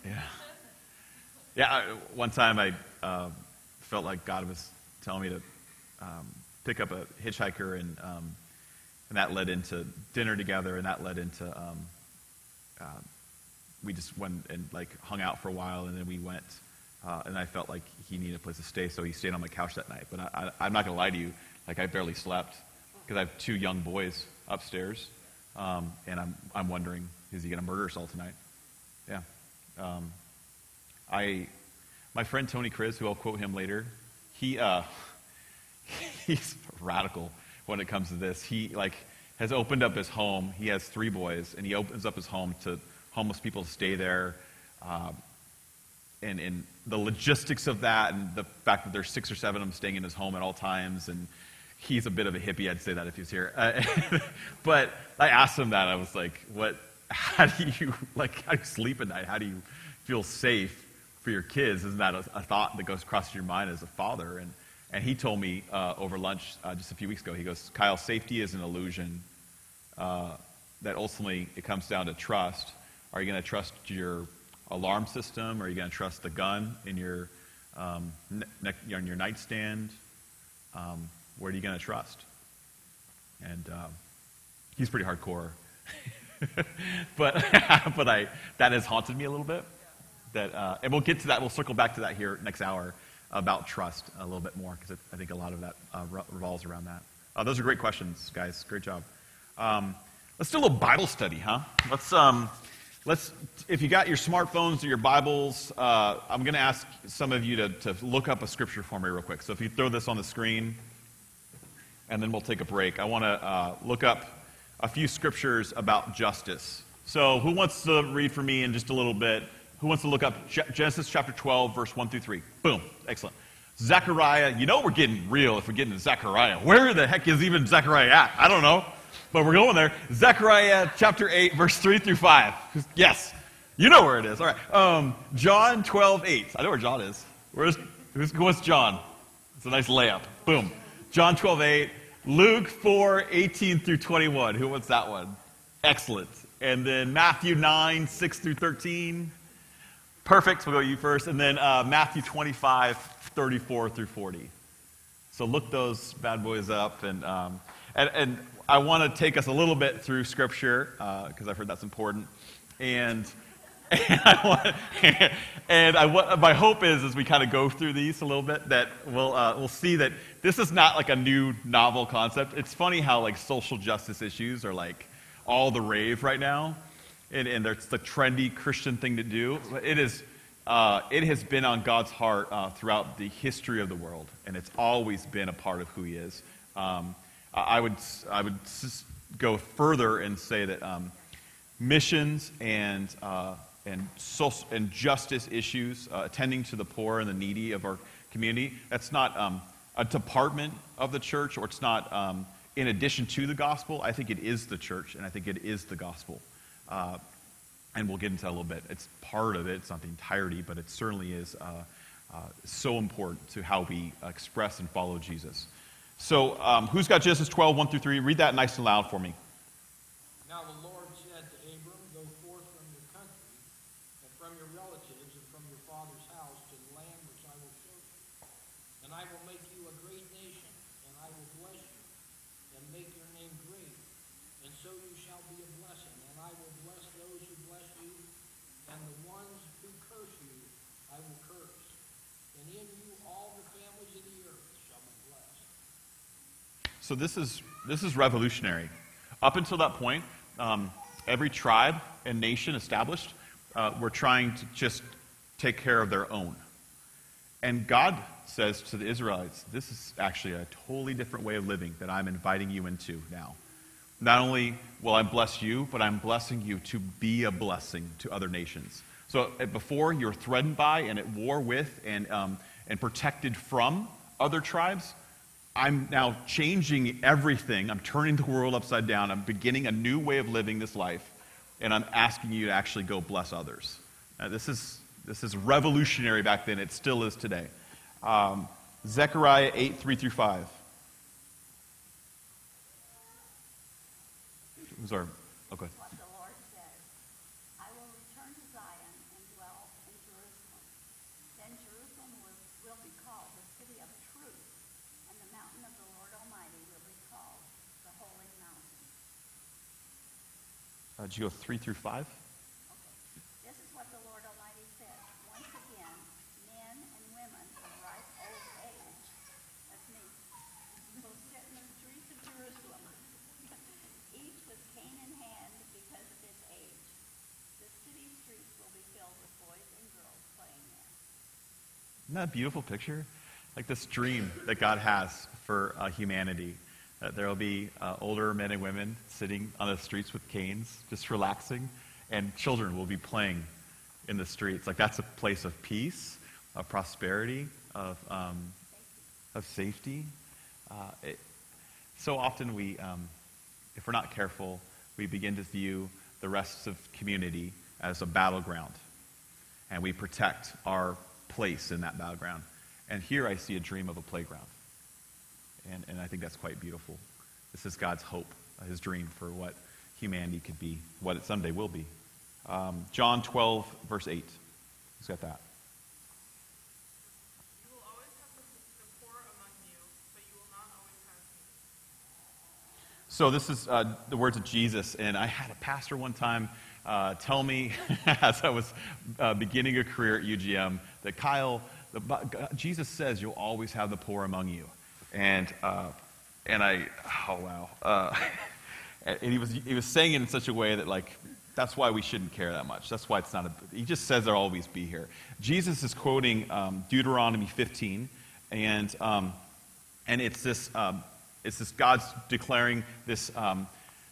Speaker 1: Yeah. Yeah, one time I felt like God was telling me to pick up a hitchhiker, and that led into dinner together, and that led into we just went and hung out for a while, and then we went, and I felt like he needed a place to stay, so he stayed on my couch that night. But I'm not going to lie to you, I barely slept because I have 2 young boys upstairs, and I'm wondering, is he going to murder us all tonight? Yeah. My friend Tony Kriz, who I'll quote him later, he's radical when it comes to this. He has opened up his home. He has 3 boys, and he opens up his home to homeless people to stay there. And the logistics of that, and the fact that there's 6 or 7 of them staying in his home at all times, and he's a bit of a hippie. I'd say that if he was here. But I asked him that. I was like, how do you sleep at night? How do you feel safe for your kids? Isn't that a thought that goes across your mind as a father? And he told me over lunch just a few weeks ago, he goes, Kyle, safety is an illusion that ultimately it comes down to trust. Are you going to trust your alarm system? Are you going to trust the gun in your on your nightstand? Where are you going to trust? And he's pretty hardcore, but that has haunted me a little bit. And we'll get to that. We'll circle back to that here next hour about trust a little bit more, because I think a lot of that revolves around that. Those are great questions, guys. Great job. Let's do a little Bible study, huh? Let's. If you got your smartphones or your Bibles, I'm going to ask some of you to look up a scripture for me real quick. So if you throw this on the screen, and then we'll take a break. I want to look up a few scriptures about justice. So who wants to read for me in just a little bit? Who wants to look up Genesis chapter 12, verse 1 through 3? Boom. Excellent. Zechariah. You know we're getting real if we get into Zechariah. Where the heck is even Zechariah at? I don't know. But we're going there. Zechariah chapter 8, verse 3 through 5. Yes. You know where it is. All right. John 12, 8. I know where John is. What's John? It's a nice layup. Boom. John 12, 8. Luke 4, 18 through 21. Who wants that one? Excellent. And then Matthew 9, 6 through 13. Perfect. We'll go you first. And then Matthew 25, 34 through 40. So look those bad boys up. And I want to take us a little bit through Scripture, because I've heard that's important. And my hope is, as we kind of go through these a little bit, that we'll see that this is not like a new novel concept. It's funny how like social justice issues are like all the rave right now, and it's the trendy Christian thing to do. But it has been on God's heart throughout the history of the world, and it's always been a part of who He is. I would go further and say that missions and social and justice issues, attending to the poor and the needy of our community, that's not a department of the church, or it's not in addition to the gospel. I think it is the church, and I think it is the gospel. And we'll get into that a little bit. It's part of it. It's not the entirety, but it certainly is so important to how we express and follow Jesus. So who's got Genesis 12, 1 through 3? Read that nice and loud for me.
Speaker 2: Now the Lord said to Abram, go forth from your country, and from your relatives, and from your father's house, to the land which I will show you. And I will make you a great nation, and I will bless you, and make your name great. And so you shall be a blessing, and I will bless those who bless you, and the ones who curse you I will curse. And in you all the families of the earth shall be blessed.
Speaker 1: So this is revolutionary. Up until that point, every tribe and nation established were trying to just take care of their own. And God says to the Israelites, this is actually a totally different way of living that I'm inviting you into now. Not only will I bless you, but I'm blessing you to be a blessing to other nations. So before, you're threatened by and at war with and protected from other tribes. I'm now changing everything. I'm turning the world upside down. I'm beginning a new way of living this life, and I'm asking you to actually go bless others. This is revolutionary back then. It still is today. Zechariah 8, 3 through 5. Who's our... Okay.
Speaker 13: What the Lord says, I will return to Zion and dwell in Jerusalem. Then Jerusalem will be called the city of truth, and the mountain of the Lord Almighty will be called the Holy Mountain.
Speaker 1: Did you go 3 through 5?
Speaker 13: Okay. This is what the Lord Almighty says. Once again, men and women of ripe old age, that's me, will sit in the streets of Jerusalem, each with cane in hand because of his age. The city streets will be filled with boys and girls playing there.
Speaker 1: Isn't that a beautiful picture? Like this dream that God has for humanity. That there will be older men and women sitting on the streets with canes, just relaxing, and children will be playing in the streets. Like that's a place of peace, of prosperity, of safety. So often we, if we're not careful, we begin to view the rest of community as a battleground, and we protect our place in that battleground. And here I see a dream of a playground. And I think that's quite beautiful. This is God's hope his dream for what humanity could be, what it someday will be. John 12, verse 8. Who's got that?
Speaker 12: You will always have the poor among you, but you will not always have me.
Speaker 1: So this is the words of Jesus, and I had a pastor one time tell me as I was beginning a career at UGM that Jesus says you'll always have the poor among you, and I, oh wow, and he was saying it in such a way that like that's why we shouldn't care that much. That's why it's not he just says there'll always be here. Jesus is quoting Deuteronomy 15, and it's this God's declaring this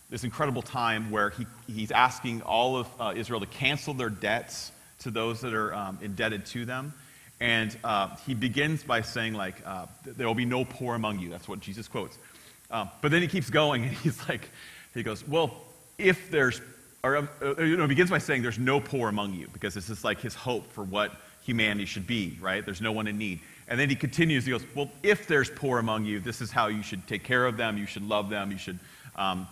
Speaker 1: this incredible time where he's asking all of Israel to cancel their debts to those that are indebted to them. And he begins by saying, like, there will be no poor among you. That's what Jesus quotes. But then he keeps going, and he goes, well, if there's, he begins by saying there's no poor among you, because this is like his hope for what humanity should be, right? There's no one in need. And then he continues, he goes, well, if there's poor among you, this is how you should take care of them, you should love them, you should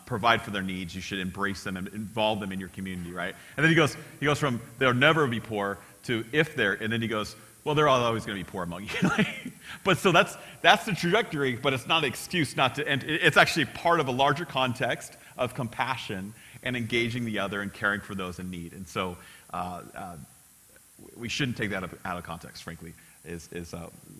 Speaker 1: provide for their needs, you should embrace them and involve them in your community, right? And then he goes from there'll never be poor to if there, and then he goes, well, they're always going to be poor among you. But so that's the trajectory, but it's not an excuse not to, and it's actually part of a larger context of compassion and engaging the other and caring for those in need. And so we shouldn't take that out of context, frankly, is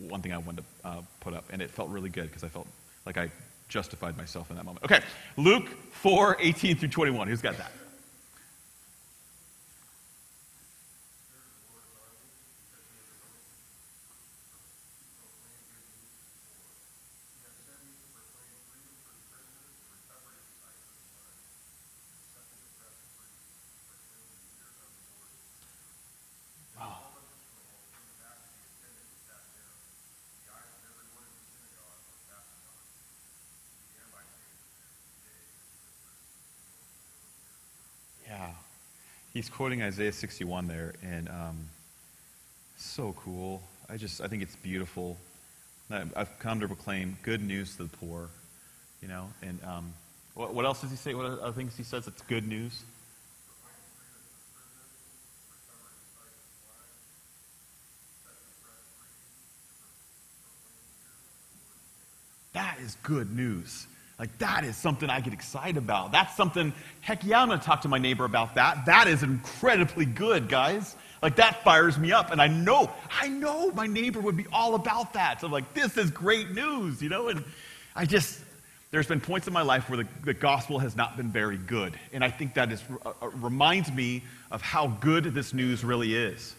Speaker 1: one thing I wanted to put up. And it felt really good because I felt like I justified myself in that moment. Okay, Luke 4, 18 through 21. Who's got that? Yeah, he's quoting Isaiah 61 there, and so cool. I think it's beautiful. I've come to proclaim good news to the poor, you know. And what else does he say? What other things he says? It's good news. That is good news. Like, that is something I get excited about. That's something, heck yeah, I'm going to talk to my neighbor about that. That is incredibly good, guys. Like, that fires me up. And I know my neighbor would be all about that. So I'm like, this is great news, you know? And there's been points in my life where the gospel has not been very good. And I think that reminds me of how good this news really is.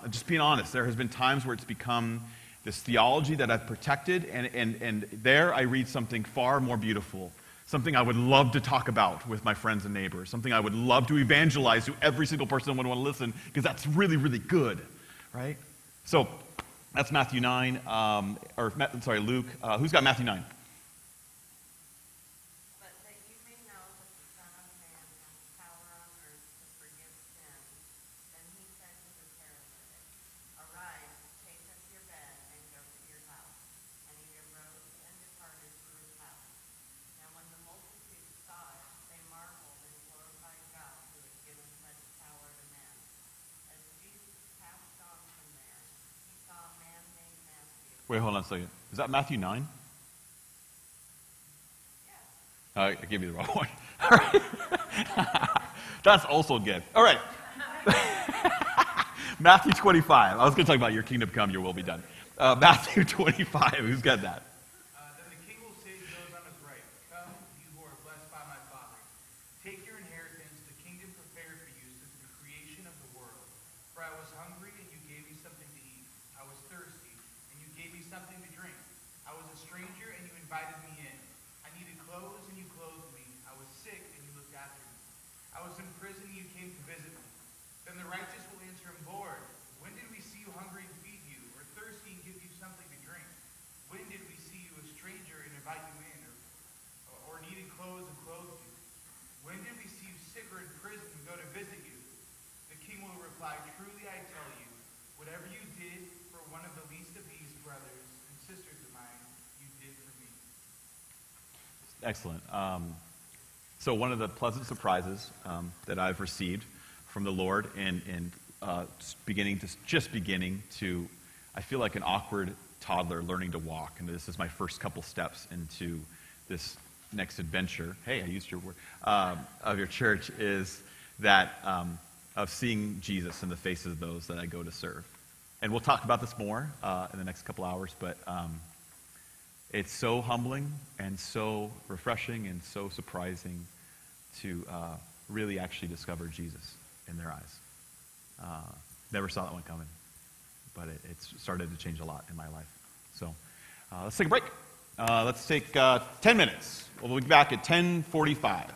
Speaker 1: Just being honest, there has been times where it's become this theology that I've protected, and there I read something far more beautiful, something I would love to talk about with my friends and neighbors, something I would love to evangelize to every single person who would want to listen, because that's really, really good, right? So that's Matthew 9, Luke. Who's got Matthew 9?
Speaker 12: But that you may know that the Son of Man has power on earth to forgive sins. Then he said to the paralytic, arise, take up your bed, and go to your house. And he arose and departed to his house. Now when the multitude saw it, they marveled and glorified God who had given such power to men. As Jesus passed on from there, he saw a man named Matthew.
Speaker 1: Wait, hold on a second. Is that Matthew 9? I gave you the wrong one. All right. That's also good. All right. Matthew 25. I was going to talk about your kingdom come, your will be done. Matthew 25. Who's got that?
Speaker 14: Then the king will say to those on his right, come, you who are blessed by my Father. Take your inheritance, the kingdom prepared for you since the creation of the world. For I was hungry, and you gave me something to eat. I was thirsty, and you gave me something to drink. I was a stranger, and you invited me in. I needed clothes, and you clothed me. I was sick, and you looked after me. I was in prison, and you came to visit me. Then the righteous will answer him, Lord, when did we see you hungry and feed you, or thirsty and give you something to drink? When did we see you a stranger and invite you in, or needing clothes and clothe you? When did we see you sick or in prison and go to visit you? The king will reply, truly I tell you, whatever you did for one of the least of these brothers and sisters of mine, you did for me.
Speaker 1: Excellent. So one of the pleasant surprises that I've received from the Lord, and beginning to, I feel like an awkward toddler learning to walk, and this is my first couple steps into this next adventure. Hey, I used your word of your church, is that of seeing Jesus in the faces of those that I go to serve. And we'll talk about this more in the next couple hours, but it's so humbling and so refreshing and so surprising to really actually discover Jesus in their eyes. Never saw that one coming, but it's started to change a lot in my life. So let's take a break. Let's take 10 minutes. We'll be back at 10:45.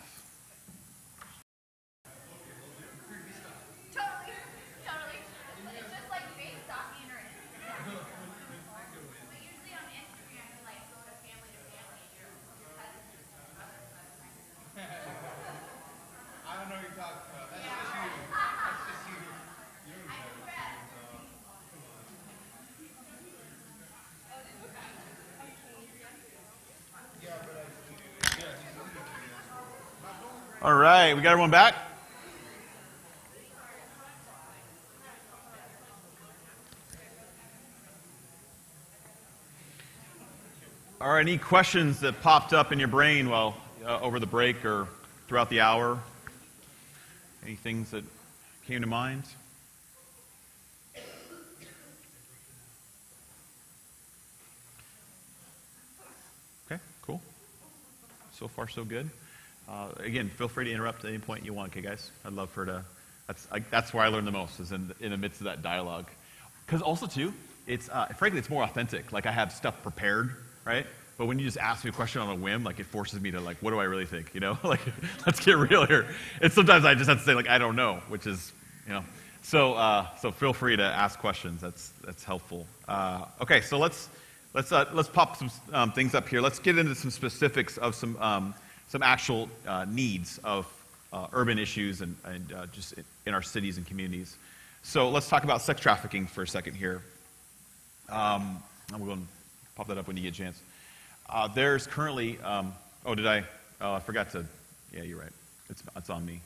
Speaker 1: All right, we got everyone back? All right, any questions that popped up in your brain while over the break or throughout the hour? Any things that came to mind? Okay, cool. So far, so good. Again, feel free to interrupt at any point you want, okay, guys? I'd love for her to. That's where I learn the most, is in the midst of that dialogue. Because also, too, it's frankly, it's more authentic. Like, I have stuff prepared, right? But when you just ask me a question on a whim, like, it forces me to, like, what do I really think, you know? Like, let's get real here. And sometimes I just have to say, like, I don't know, which is, you know. So feel free to ask questions. That's helpful. Okay, so let's pop some things up here. Let's get into some specifics of some actual needs of urban issues and just in our cities and communities. So let's talk about sex trafficking for a second here. I'm going to pop that up when you get a chance. There's currently, I forgot to, yeah, you're right. It's on me.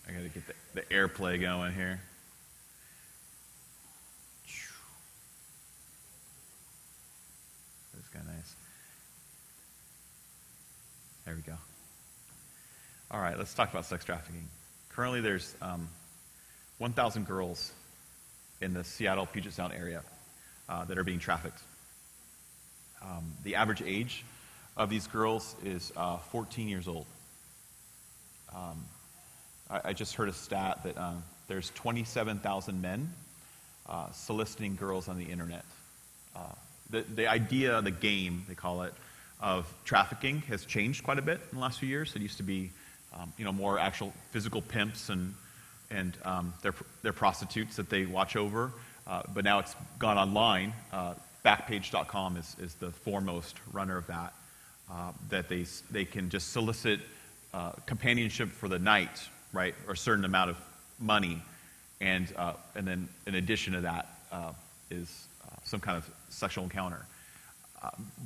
Speaker 1: I got to get the airplay going here. That's kind of nice. There we go. All right, let's talk about sex trafficking. Currently, there's 1,000 girls in the Seattle, Puget Sound area that are being trafficked. The average age of these girls is 14 years old. I just heard a stat that there's 27,000 men soliciting girls on the internet. The idea, the game, they call it, of trafficking has changed quite a bit in the last few years. It used to be, more actual physical pimps and their prostitutes that they watch over, but now it's gone online. Backpage.com is the foremost runner of that. That they can just solicit companionship for the night, right, or a certain amount of money, and then in addition to that is some kind of sexual encounter.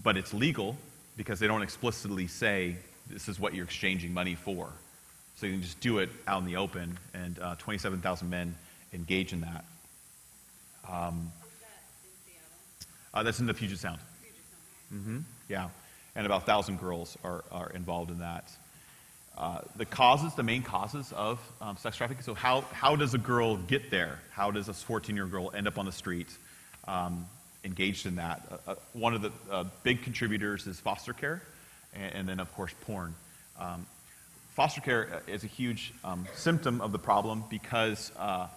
Speaker 1: But it's legal because they don't explicitly say this is what you're exchanging money for. So you can just do it out in the open, and 27,000 men engage in that. That's in the Puget Sound. Mm-hmm. Yeah, and about 1,000 girls are involved in that. The main causes of sex trafficking. So how does a girl get there? How does a 14-year-old girl end up on the street engaged in that? One of the big contributors is foster care, and then, of course, porn. Foster care is a huge symptom of the problem because a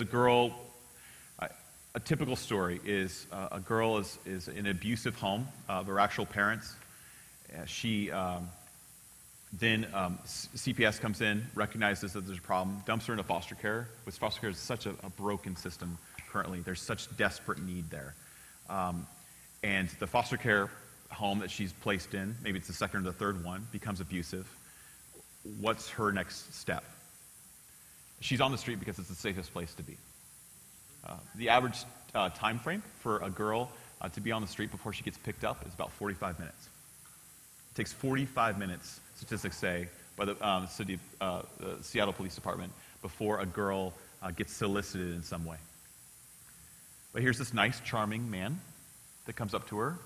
Speaker 1: girl, a typical story is a girl is in an abusive home of her actual parents. She then CPS comes in, recognizes that there's a problem, dumps her into foster care, which foster care is such a broken system currently. There's such desperate need there. And the foster care home that she's placed in, maybe it's the second or the third one, becomes abusive. What's her next step? She's on the street because it's the safest place to be. The average time frame for a girl to be on the street before she gets picked up is about 45 minutes. It takes 45 minutes, statistics say, by the Seattle Police Department before a girl gets solicited in some way. But here's this nice, charming man that comes up to her,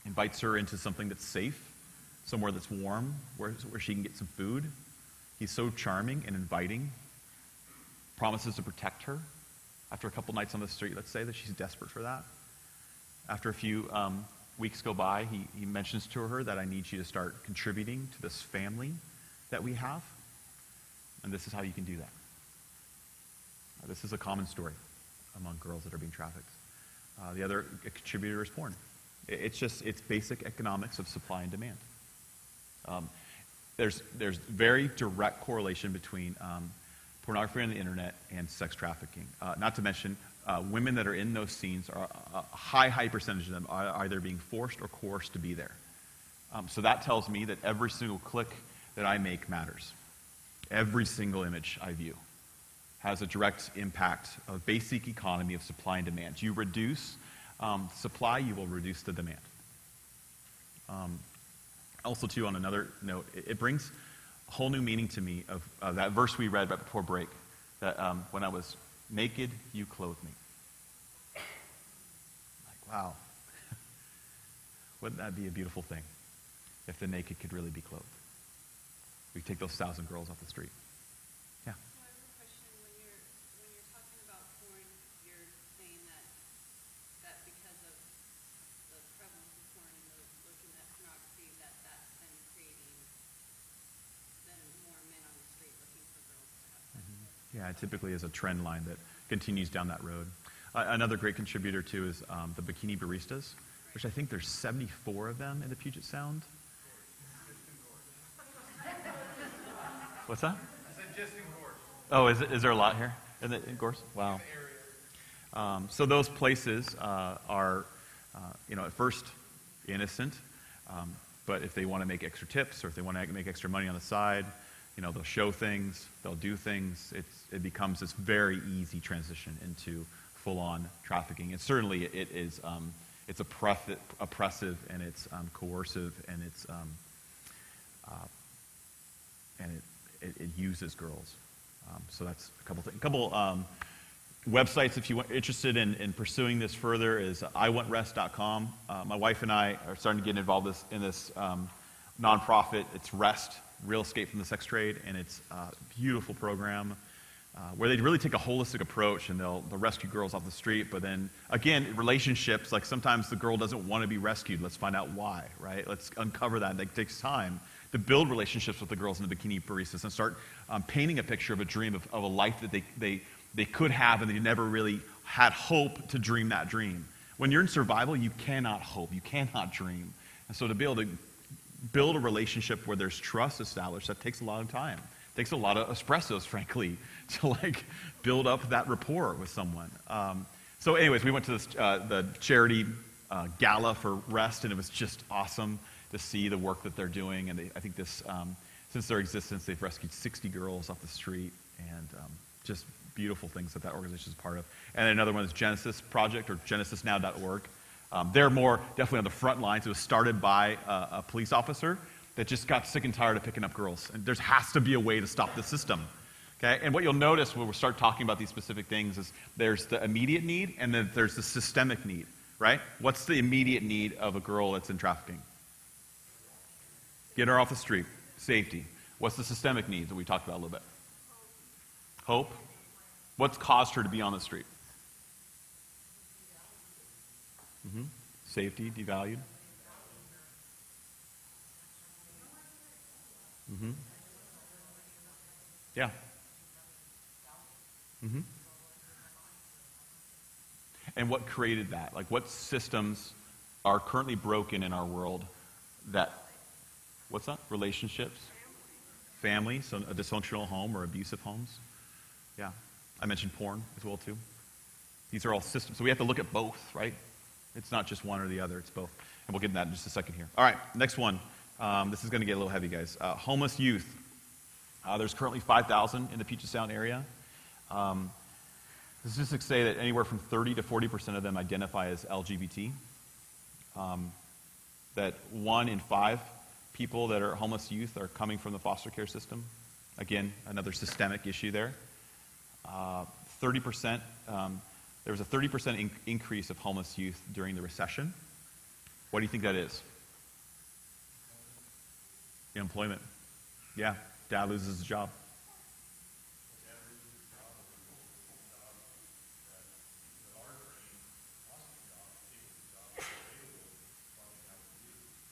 Speaker 1: invites her into something that's safe, somewhere that's warm, where she can get some food. He's so charming and inviting, promises to protect her. After a couple nights on the street, let's say that she's desperate for that. After a few weeks go by, he mentions to her that I need you to start contributing to this family that we have. And this is how you can do that. This is a common story among girls that are being trafficked. The other contributor is porn. It's basic economics of supply and demand. There's very direct correlation between pornography on the internet and sex trafficking. Not to mention, women that are in those scenes, are a high percentage of them are either being forced or coerced to be there. So that tells me that every single click that I make matters. Every single image I view has a direct impact of basic economy of supply and demand. You reduce supply, you will reduce the demand. Also, too, on another note, it brings a whole new meaning to me of that verse we read right before break, that when I was naked, you clothed me. Like, wow. Wouldn't that be a beautiful thing if the naked could really be clothed? We take those 1,000 girls off the street. Yeah.
Speaker 3: So I have a question. When you're talking about porn, you're saying that because of the prevalence of porn and looking at pornography, that's then creating more men on the street looking for girls to have sex with.
Speaker 1: Yeah, it typically is a trend line that continues down that road. Another great contributor, too, is the bikini baristas, which I think there's 74 of them in the Puget Sound. What's that?
Speaker 14: I said just in Gorse.
Speaker 1: Oh, is there a lot here in Gorse? Wow. So those places are, at first innocent, but if they want to make extra tips or if they want to make extra money on the side, they'll show things, they'll do things. It becomes this very easy transition into full-on trafficking. And certainly it is it's oppressive and it's coercive and it uses girls. So that's a couple things. Websites, if you're interested in pursuing this further, is iwantrest.com. My wife and I are starting to get involved in this nonprofit. It's REST, Real Escape from the Sex Trade, and it's a beautiful program where they really take a holistic approach, and they'll rescue girls off the street. But then, again, relationships, like sometimes the girl doesn't want to be rescued. Let's find out why, right? Let's uncover that. It takes time to build relationships with the girls in the bikini baristas and start painting a picture of a dream of a life that they could have and they never really had hope to dream that dream. When you're in survival, you cannot hope, you cannot dream. And so to be able to build a relationship where there's trust established, that takes a lot of time. It takes a lot of espressos, frankly, to build up that rapport with someone. So anyways, we went to the charity gala for REST, and it was just awesome to see the work that they're doing. And I think since their existence, they've rescued 60 girls off the street, and just beautiful things that organization is part of. And another one is Genesis Project, or genesisnow.org. They're more definitely on the front lines. It was started by a police officer that just got sick and tired of picking up girls. And there has to be a way to stop the system. Okay? And what you'll notice when we start talking about these specific things is there's the immediate need and then there's the systemic need, right? What's the immediate need of a girl that's in trafficking? Get her off the street. Safety. What's the systemic needs that we talked about a little bit? Hope. What's caused her to be on the street? Safety, devalued. Yeah. And what created that? What systems are currently broken in our world that, what's that? Relationships? Family, so a dysfunctional home or abusive homes. Yeah. I mentioned porn as well, too. These are all systems. So we have to look at both, right? It's not just one or the other, it's both. And we'll get into that in just a second here. All right, next one. This is going to get a little heavy, guys. Homeless youth. There's currently 5,000 in the Puget Sound area. Statistics say that anywhere from 30 to 40% of them identify as LGBT. That 1 in 5 people that are homeless youth are coming from the foster care system. Again, another systemic issue there. 30%, there was a 30% increase of homeless youth during the recession. What do you think that is? Employment. Yeah, dad loses his job.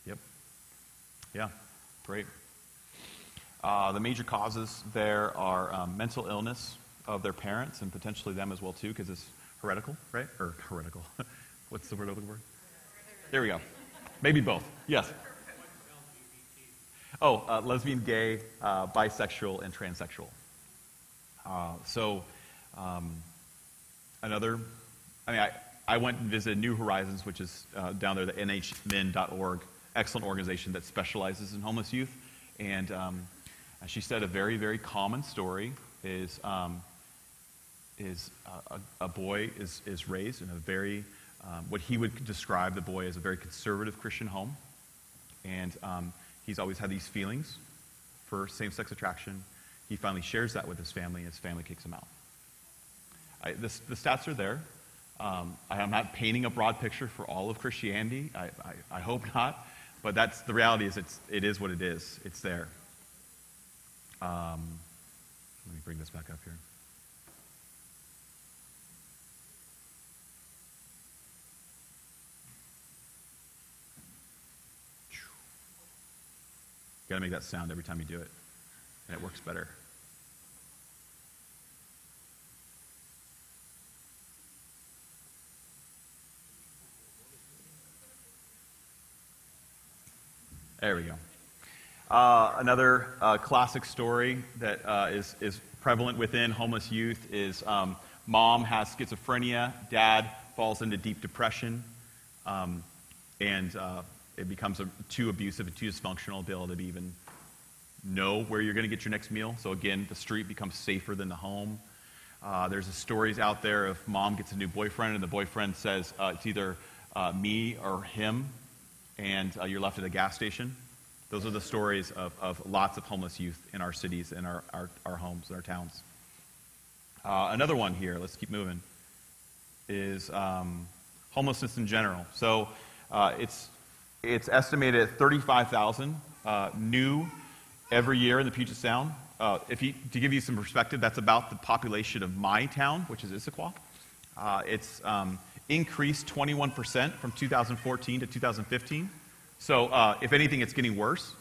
Speaker 1: Yep. Yeah, great. The major causes there are mental illness of their parents and potentially them as well too, because it's heretical, right? Or heretical. What's the word I'm looking for? There we go. Maybe both. Yes. Oh, lesbian, gay, bisexual, and transsexual. I went and visited New Horizons, which is down there, the nhmin.org, excellent organization that specializes in homeless youth. And she said a very, very common story is a boy is raised in a very, what he would describe the boy as a very conservative Christian home. And he's always had these feelings for same-sex attraction. He finally shares that with his family, and his family kicks him out. The stats are there. I'm not painting a broad picture for all of Christianity. I hope not. But that's the reality. It is what it is. It's there. Let me bring this back up here. Got to make that sound every time you do it, and it works better. There we go. Another classic story that is prevalent within homeless youth is mom has schizophrenia, dad falls into deep depression, and it becomes too abusive and too dysfunctional to be able to even know where you're going to get your next meal. So again, the street becomes safer than the home. There's stories out there of mom gets a new boyfriend, and the boyfriend says it's either me or him, and you're left at a gas station. Those are the stories of lots of homeless youth in our cities, in our homes, in our towns. Another one here, let's keep moving, is homelessness in general. So it's estimated at 35,000 new every year in the Puget Sound. To give you some perspective, that's about the population of my town, which is Issaquah. It's increased 21% from 2014 to 2015. So if anything, it's getting worse.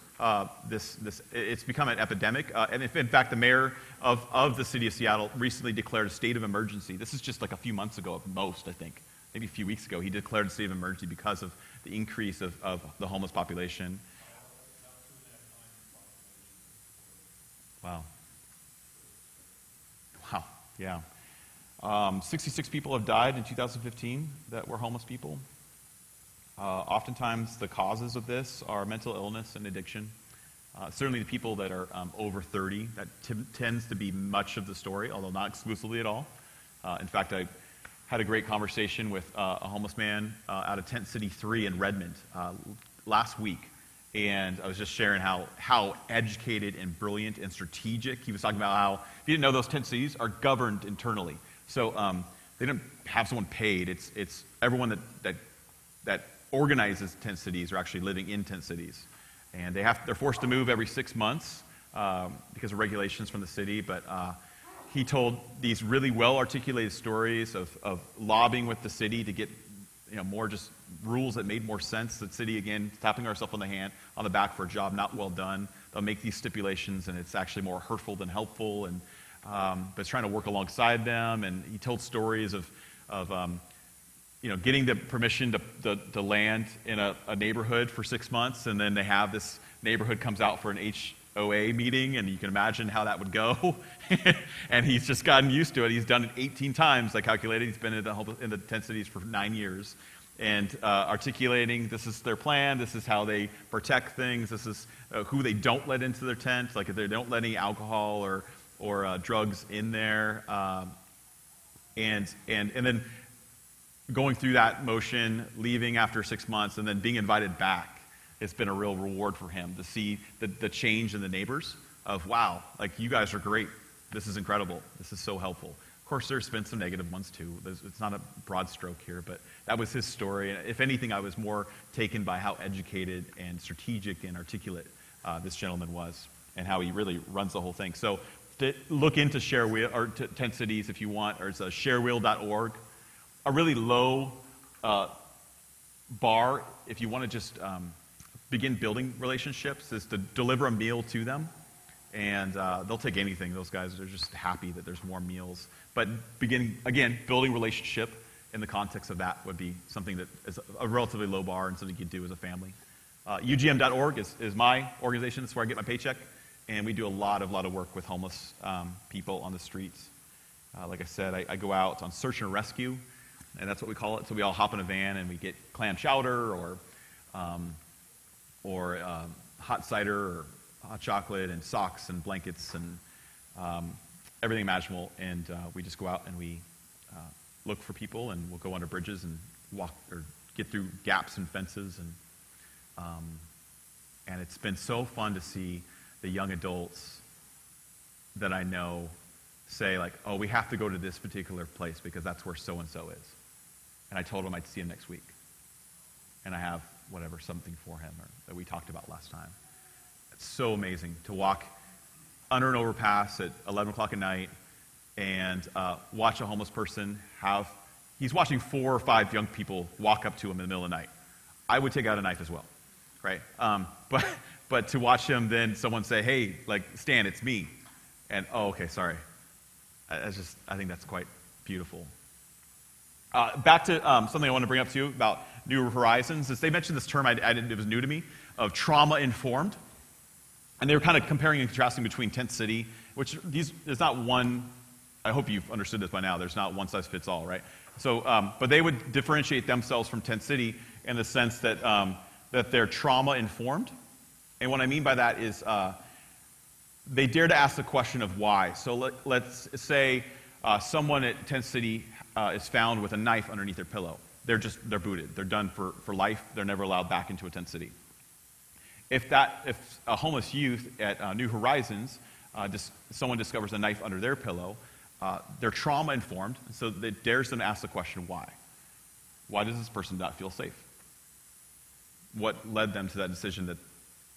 Speaker 1: It's become an epidemic. And if, in fact, the mayor of the city of Seattle recently declared a state of emergency. This is just like a few months ago at most, I think. Maybe a few weeks ago, he declared a state of emergency because of the increase of the homeless population. Wow. Wow, yeah. 66 people have died in 2015 that were homeless people. Oftentimes, the causes of this are mental illness and addiction. Certainly the people that are over 30, that tends to be much of the story, although not exclusively at all. In fact, I had a great conversation with a homeless man out of Tent City 3 in Redmond last week. And I was just sharing how educated and brilliant and strategic. He was talking about how, if you didn't know, those tent cities are governed internally. So they don't have someone paid. It's everyone that organizes tent cities are actually living in tent cities. And they're forced to move every 6 months because of regulations from the city. But he told these really well-articulated stories of lobbying with the city to get more just rules that made more sense. The city, again, tapping ourselves on the back for a job not well done. They'll make these stipulations, and it's actually more hurtful than helpful. And but it's trying to work alongside them. And he told stories of getting the permission to land in a neighborhood for 6 months, and then they have this neighborhood comes out for an HOA meeting, and you can imagine how that would go. And he's just gotten used to it. He's done it 18 times, I calculated. He's been in the tent cities for 9 years. And articulating, this is their plan, this is how they protect things, this is who they don't let into their tent, like if they don't let any alcohol or drugs in there. And then going through that motion, leaving after 6 months, and then being invited back it's been a real reward for him to see the change in the neighbors of, wow, like, you guys are great. This is incredible. This is so helpful. Of course, there's been some negative ones too. It's not a broad stroke here, but that was his story. And if anything, I was more taken by how educated and strategic and articulate this gentleman was, and how he really runs the whole thing. So to look into ShareWheel, or Tent Cities if you want, or it's sharewheel.org. A really low bar if you want to just begin building relationships is to deliver a meal to them. And they'll take anything. Those guys are just happy that there's more meals. But building relationship in the context of that would be something that is a relatively low bar and something you can do as a family. UGM.org is my organization. That's where I get my paycheck. And we do a lot of work with homeless people on the streets. Like I said, I go out on search and rescue, and that's what we call it. So we all hop in a van and we get clam chowder or hot cider or hot chocolate and socks and blankets and everything imaginable. And we just go out and we look for people, and we'll go under bridges and walk or get through gaps and fences. And it's been so fun to see the young adults that I know say, like, oh, we have to go to this particular place because that's where so-and-so is. And I told him I'd see him next week. And I have something for him that we talked about last time. It's so amazing to walk under an overpass at 11 o'clock at night and watch a homeless person he's watching 4 or 5 young people walk up to him in the middle of the night. I would take out a knife as well, right? But to watch him, then someone say, hey, like, Stan, it's me. And, oh, okay, sorry. I think that's quite beautiful. Back to something I want to bring up to you about New Horizons. Is they mentioned this term, it was new to me, of trauma-informed. And they were kind of comparing and contrasting between Tent City, which there's not one, I hope you've understood this by now, there's not one size fits all, right? So, but they would differentiate themselves from Tent City in the sense that, that they're trauma-informed. And what I mean by that is they dare to ask the question of why. So let's say someone at Tent City is found with a knife underneath their pillow. They're booted. They're done for life. They're never allowed back into a Tent City. If a homeless youth at New Horizons, someone discovers a knife under their pillow, they're trauma-informed, so it dares them to ask the question, why? Why does this person not feel safe? What led them to that decision that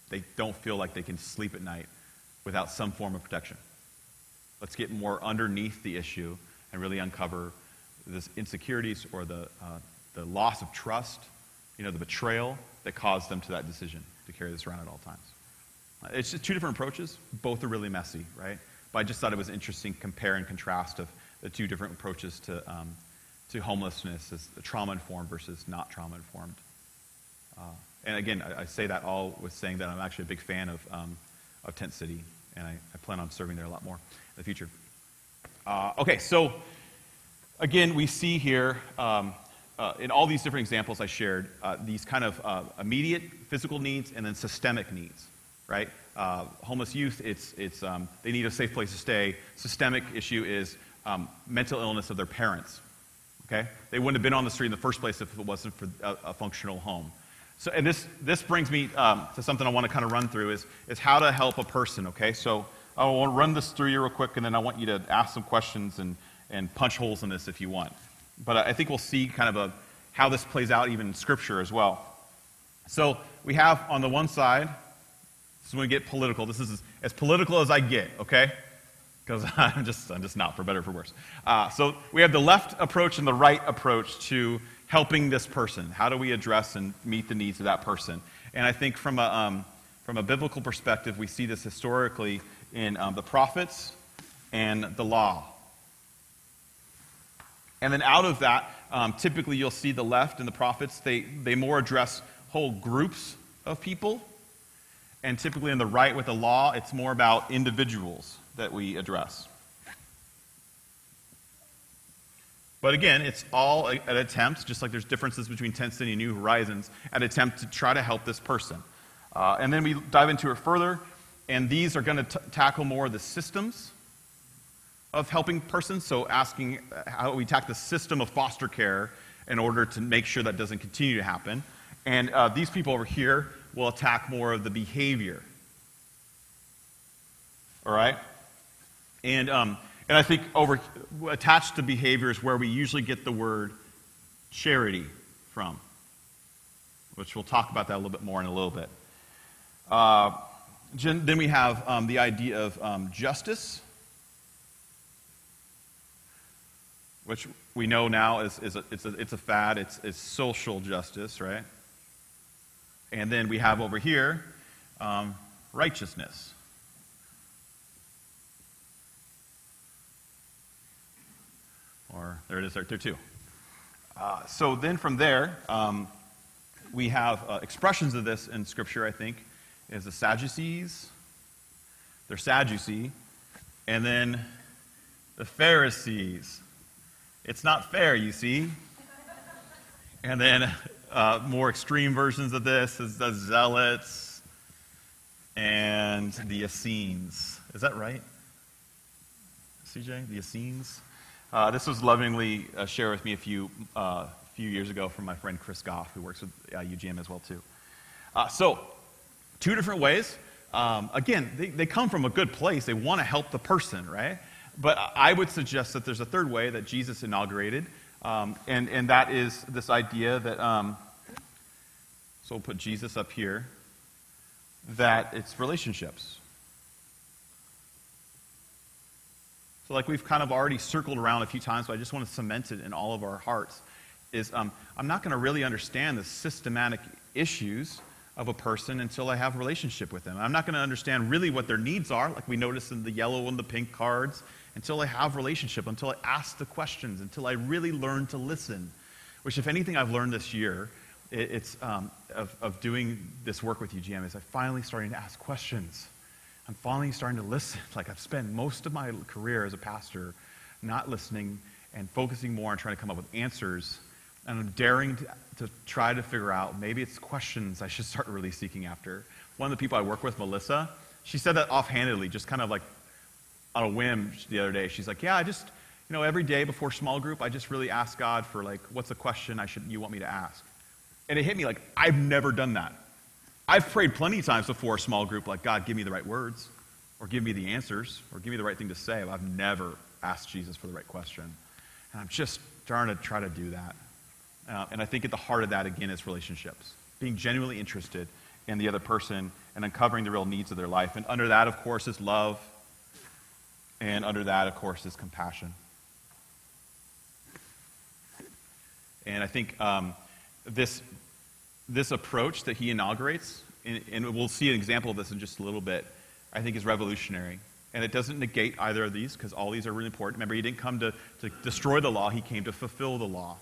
Speaker 1: they don't feel like they can sleep at night without some form of protection? Let's get more underneath the issue and really uncover the insecurities or the loss of trust, the betrayal that caused them to that decision to carry this around at all times. It's just 2 different approaches. Both are really messy, right? But I just thought it was interesting compare and contrast of the 2 different approaches to homelessness as trauma-informed versus not trauma-informed. And again, I say that all with saying that I'm actually a big fan of Tent City, and I plan on serving there a lot more in the future. Okay, so again, we see here in all these different examples I shared, these kind of immediate physical needs and then systemic needs, right? Homeless youth, it's they need a safe place to stay. Systemic issue is mental illness of their parents, okay? They wouldn't have been on the street in the first place if it wasn't for a functional home. So, and this brings me to something I want to kind of run through is how to help a person, okay? So I want to run this through you real quick, and then I want you to ask some questions and punch holes in this if you want. But I think we'll see kind of how this plays out even in Scripture as well. So we have on the one side, this is when we get political. This is as political as I get, okay? Because I'm just not, for better or for worse. So we have the left approach and the right approach to helping this person. How do we address and meet the needs of that person? And I think from a biblical perspective, we see this historically in the prophets and the law. And then out of that, typically you'll see the left and the prophets, they more address whole groups of people. And typically in the right with the law, it's more about individuals that we address. But again, it's all an attempt, just like there's differences between Tent City and New Horizons, an attempt to try to help this person. And then we dive into it further, and these are going to tackle more of the systems of helping persons, so asking how we attack the system of foster care in order to make sure that doesn't continue to happen. And these people over here will attack more of the behavior. All right? And I think attached to behavior is where we usually get the word charity from, which we'll talk about that a little bit more in a little bit. Then we have the idea of justice, which we know now is a fad. It's social justice, right? And then we have over here righteousness. Or there it is right there too. So then from there, we have expressions of this in Scripture, I think, is the Sadducees. They're Sadducee. And then the Pharisees. It's not fair, you see. And then more extreme versions of this is the Zealots and the Essenes. Is that right, CJ? The Essenes? This was lovingly shared with me a few years ago from my friend Chris Goff, who works with UGM as well too. So, two different ways. Again, they come from a good place. They want to help the person, right? But I would suggest that there's a third way that Jesus inaugurated, and that is this idea that, so we'll put Jesus up here, that it's relationships. So like we've kind of already circled around a few times, but I just want to cement it in all of our hearts, is I'm not going to really understand the systematic issues of a person until I have a relationship with them. I'm not going to understand really what their needs are, like we noticed in the yellow and the pink cards, until I have a relationship, until I ask the questions, until I really learn to listen, which if anything I've learned this year, it's of doing this work with UGM is I'm finally starting to ask questions. I'm finally starting to listen. Like I've spent most of my career as a pastor not listening and focusing more on trying to come up with answers. And I'm daring to try to figure out, maybe it's questions I should start really seeking after. One of the people I work with, Melissa, she said that offhandedly, just kind of like on a whim the other day. She's like, yeah, I just, every day before small group, I just really ask God for like, what's a question you want me to ask? And it hit me like, I've never done that. I've prayed plenty of times before a small group, like, God, give me the right words, or give me the answers, or give me the right thing to say. But I've never asked Jesus for the right question. And I'm just trying to do that. And I think at the heart of that, again, is relationships. Being genuinely interested in the other person and uncovering the real needs of their life. And under that, of course, is love. And under that, of course, is compassion. And I think this approach that he inaugurates, and we'll see an example of this in just a little bit, I think is revolutionary. And it doesn't negate either of these, because all these are really important. Remember, he didn't come to destroy the law. He came to fulfill the law.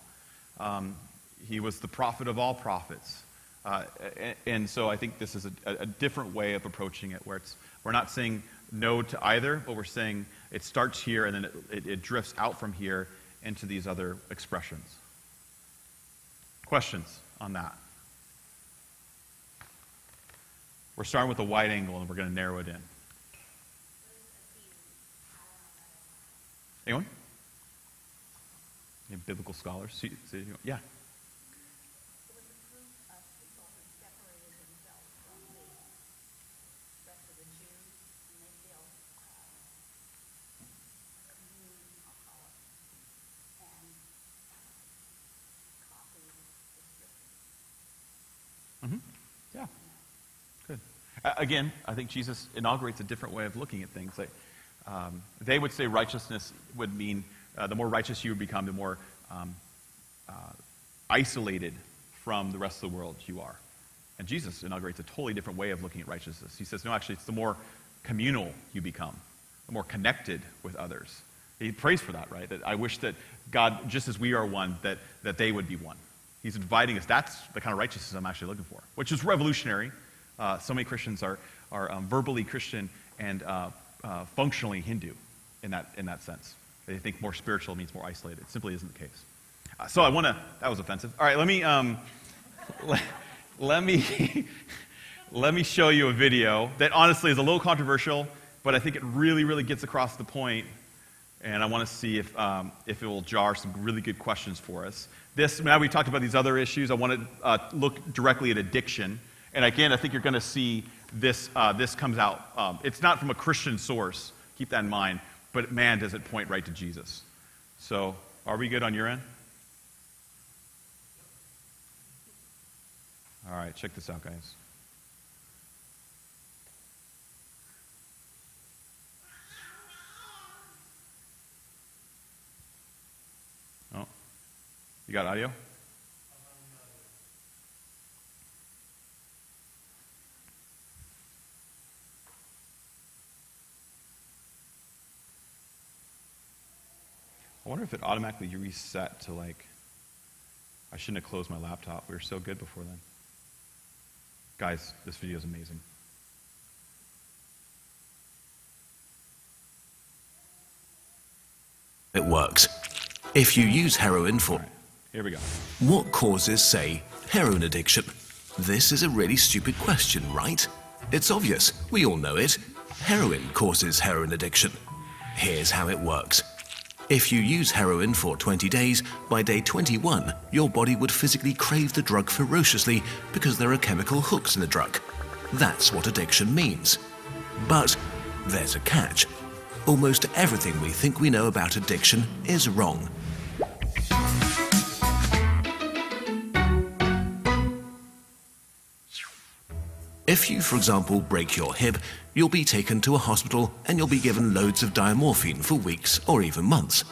Speaker 1: He was the prophet of all prophets. And so I think this is a different way of approaching it, where we're not saying no to either, but we're saying it starts here and then it drifts out from here into these other expressions. Questions on that? We're starting with a wide angle and we're going to narrow it in. Anyone? Any biblical scholars? Yeah. Yeah. Good. Again, I think Jesus inaugurates a different way of looking at things. Like, they would say righteousness would mean the more righteous you become, the more isolated from the rest of the world you are. And Jesus inaugurates a totally different way of looking at righteousness. He says, no, actually, it's the more communal you become, the more connected with others. He prays for that, right? That I wish that God, just as we are one, that they would be one. He's inviting us. That's the kind of righteousness I'm actually looking for, which is revolutionary. So many Christians are verbally Christian and functionally Hindu in that sense. They think more spiritual means more isolated. It simply isn't the case. So that was offensive. All right, let me show you a video that honestly is a little controversial, but I think it really, really gets across the point. And I want to see if it will jar some really good questions for us. Now we talked about these other issues. I want to look directly at addiction. And again, I think you're going to see this comes out. It's not from a Christian source, keep that in mind, but man, does it point right to Jesus. So, are we good on your end? All right, check this out, guys. Oh, you got audio? I wonder if it automatically reset to like, I shouldn't have closed my laptop. We were so good before then. Guys, this video is amazing.
Speaker 15: It works. If you use heroin for...
Speaker 1: All right, here we go.
Speaker 15: What causes, say, heroin addiction? This is a really stupid question, right? It's obvious. We all know it. Heroin causes heroin addiction. Here's how it works. If you use heroin for 20 days, by day 21, your body would physically crave the drug ferociously because there are chemical hooks in the drug. That's what addiction means. But there's a catch. Almost everything we think we know about addiction is wrong. If you, for example, break your hip, you'll be taken to a hospital and you'll be given loads of diamorphine for weeks or even months.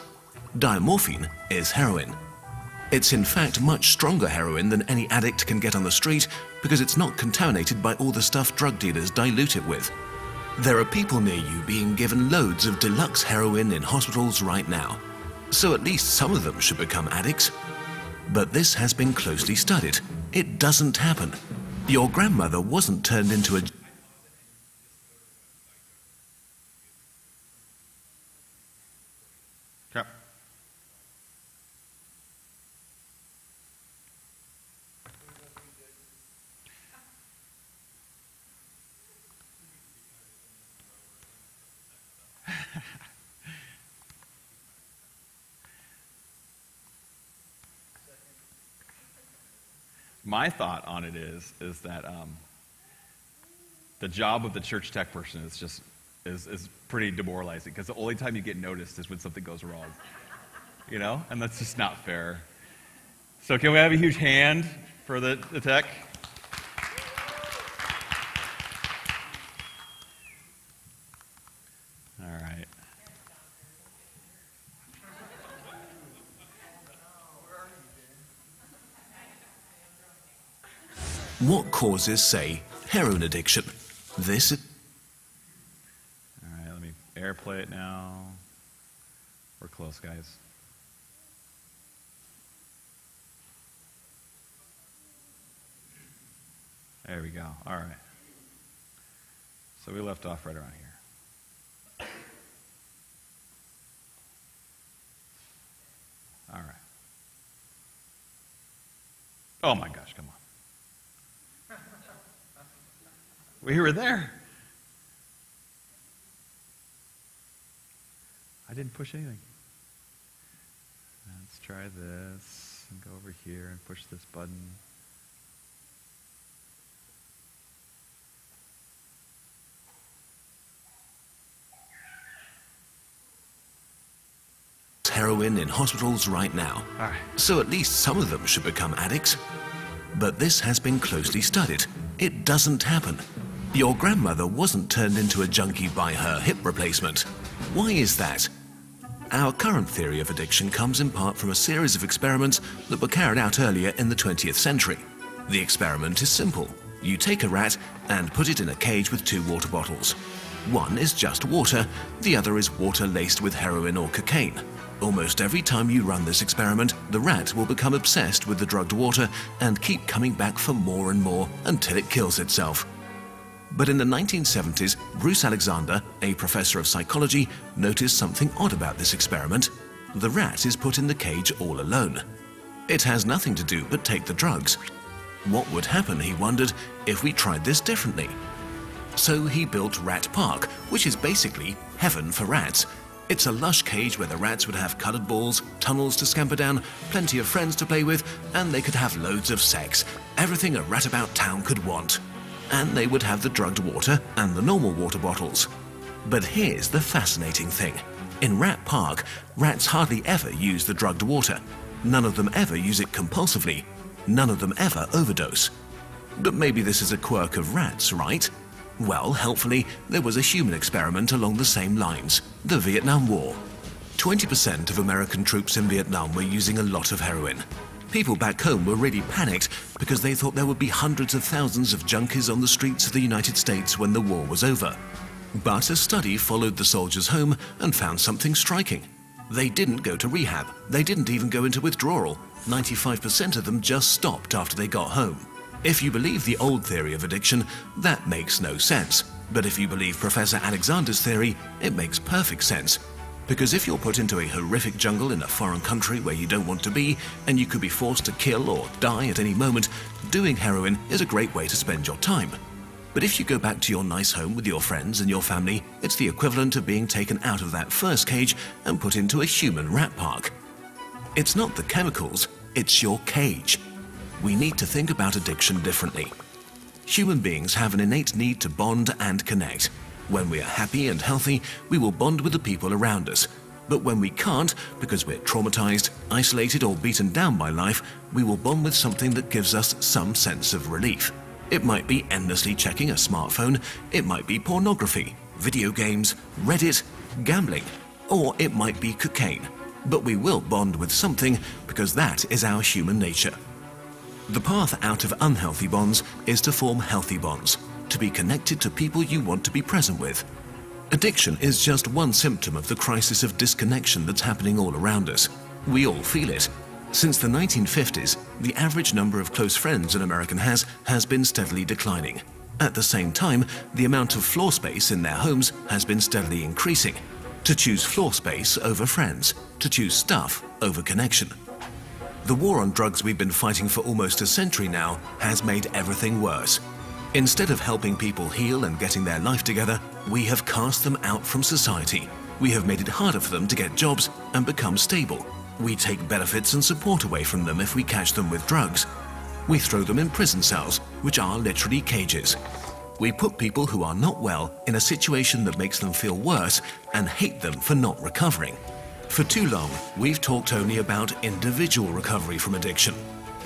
Speaker 15: Diamorphine is heroin. It's in fact much stronger heroin than any addict can get on the street because it's not contaminated by all the stuff drug dealers dilute it with. There are people near you being given loads of deluxe heroin in hospitals right now. So at least some of them should become addicts. But this has been closely studied. It doesn't happen. Your grandmother wasn't turned into a...
Speaker 1: Okay. My thought on it is that the job of the church tech person is pretty demoralizing because the only time you get noticed is when something goes wrong, you know, and that's just not fair. So can we have a huge hand for the tech? All right.
Speaker 15: What causes, say, heroin addiction? This is...
Speaker 1: All right, let me airplay it now. We're close, guys. There we go. All right. So we left off right around here. All right. Oh my gosh, come on. We were there. I didn't push anything. Let's try this and go over here and push this button.
Speaker 15: Heroin in hospitals right now.
Speaker 1: All right.
Speaker 15: So at least some of them should become addicts. But this has been closely studied. It doesn't happen. Your grandmother wasn't turned into a junkie by her hip replacement. Why is that? Our current theory of addiction comes in part from a series of experiments that were carried out earlier in the 20th century. The experiment is simple. You take a rat and put it in a cage with 2 water bottles. One is just water, the other is water laced with heroin or cocaine. Almost every time you run this experiment, the rat will become obsessed with the drugged water and keep coming back for more and more until it kills itself. But in the 1970s, Bruce Alexander, a professor of psychology, noticed something odd about this experiment. The rat is put in the cage all alone. It has nothing to do but take the drugs. What would happen, he wondered, if we tried this differently? So he built Rat Park, which is basically heaven for rats. It's a lush cage where the rats would have colored balls, tunnels to scamper down, plenty of friends to play with, and they could have loads of sex. Everything a rat about town could want. and they would have the drugged water and the normal water bottles. But here's the fascinating thing. In Rat Park, rats hardly ever use the drugged water. None of them ever use it compulsively. None of them ever overdose. But maybe this is a quirk of rats, right? Well, helpfully, there was a human experiment along the same lines, the Vietnam War. 20% of American troops in Vietnam were using a lot of heroin. People back home were really panicked because they thought there would be hundreds of thousands of junkies on the streets of the United States when the war was over. But a study followed the soldiers home and found something striking. They didn't go to rehab. They didn't even go into withdrawal. 95% of them just stopped after they got home. If you believe the old theory of addiction, that makes no sense. But if you believe Professor Alexander's theory, it makes perfect sense. Because if you're put into a horrific jungle in a foreign country where you don't want to be, and you could be forced to kill or die at any moment, doing heroin is a great way to spend your time. But if you go back to your nice home with your friends and your family, it's the equivalent of being taken out of that first cage and put into a human rat park. It's not the chemicals, it's your cage. We need to think about addiction differently. Human beings have an innate need to bond and connect. When we are happy and healthy, we will bond with the people around us. But when we can't, because we're traumatized, isolated, or beaten down by life, we will bond with something that gives us some sense of relief. It might be endlessly checking a smartphone, it might be pornography, video games, Reddit, gambling, or it might be cocaine. But we will bond with something because that is our human nature. The path out of unhealthy bonds is to form healthy bonds, to be connected to people you want to be present with. Addiction is just one symptom of the crisis of disconnection that's happening all around us. We all feel it. Since the 1950s, the average number of close friends an American has been steadily declining. At the same time, the amount of floor space in their homes has been steadily increasing. To choose floor space over friends, to choose stuff over connection. The war on drugs we've been fighting for almost a century now has made everything worse. Instead of helping people heal and getting their life together, we have cast them out from society. We have made it harder for them to get jobs and become stable. We take benefits and support away from them if we catch them with drugs. We throw them in prison cells, which are literally cages. We put people who are not well in a situation that makes them feel worse and hate them for not recovering. For too long, we've talked only about individual recovery from addiction.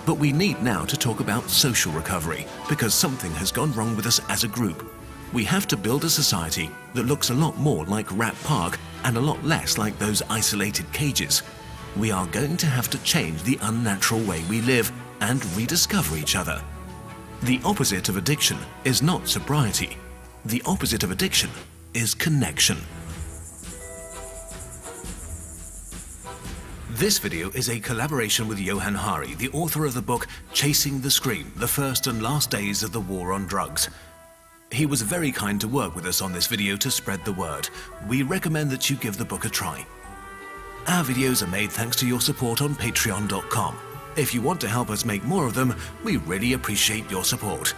Speaker 15: But we need now to talk about social recovery, because something has gone wrong with us as a group. We have to build a society that looks a lot more like Rat Park and a lot less like those isolated cages. We are going to have to change the unnatural way we live and rediscover each other. The opposite of addiction is not sobriety. The opposite of addiction is connection. This video is a collaboration with Johann Hari, the author of the book Chasing the Scream, The First and Last Days of the War on Drugs. He was very kind to work with us on this video to spread the word. We recommend that you give the book a try. Our videos are made thanks to your support on patreon.com. If you want to help us make more of them, we really appreciate your support.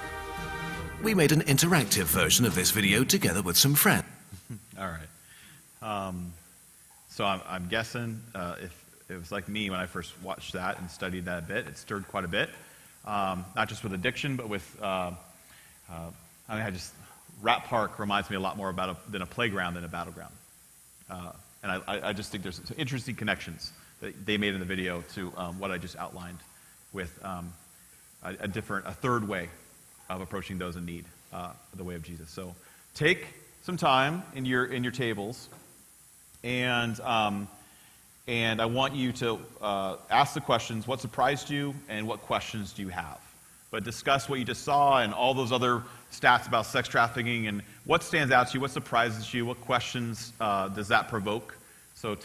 Speaker 15: We made an interactive version of this video together with some friends.
Speaker 1: All right. So I'm guessing if it was like me when I first watched that and studied that a bit, it stirred quite a bit. Not just with addiction, but with, Rat Park reminds me a lot more than a playground than a battleground. And I just think there's some interesting connections that they made in the video to what I just outlined with a third way of approaching those in need, the way of Jesus. So take some time in your tables, and I want you to ask the questions: what surprised you, and what questions do you have? But discuss what you just saw and all those other stats about sex trafficking, and what stands out to you, what surprises you, what questions does that provoke? So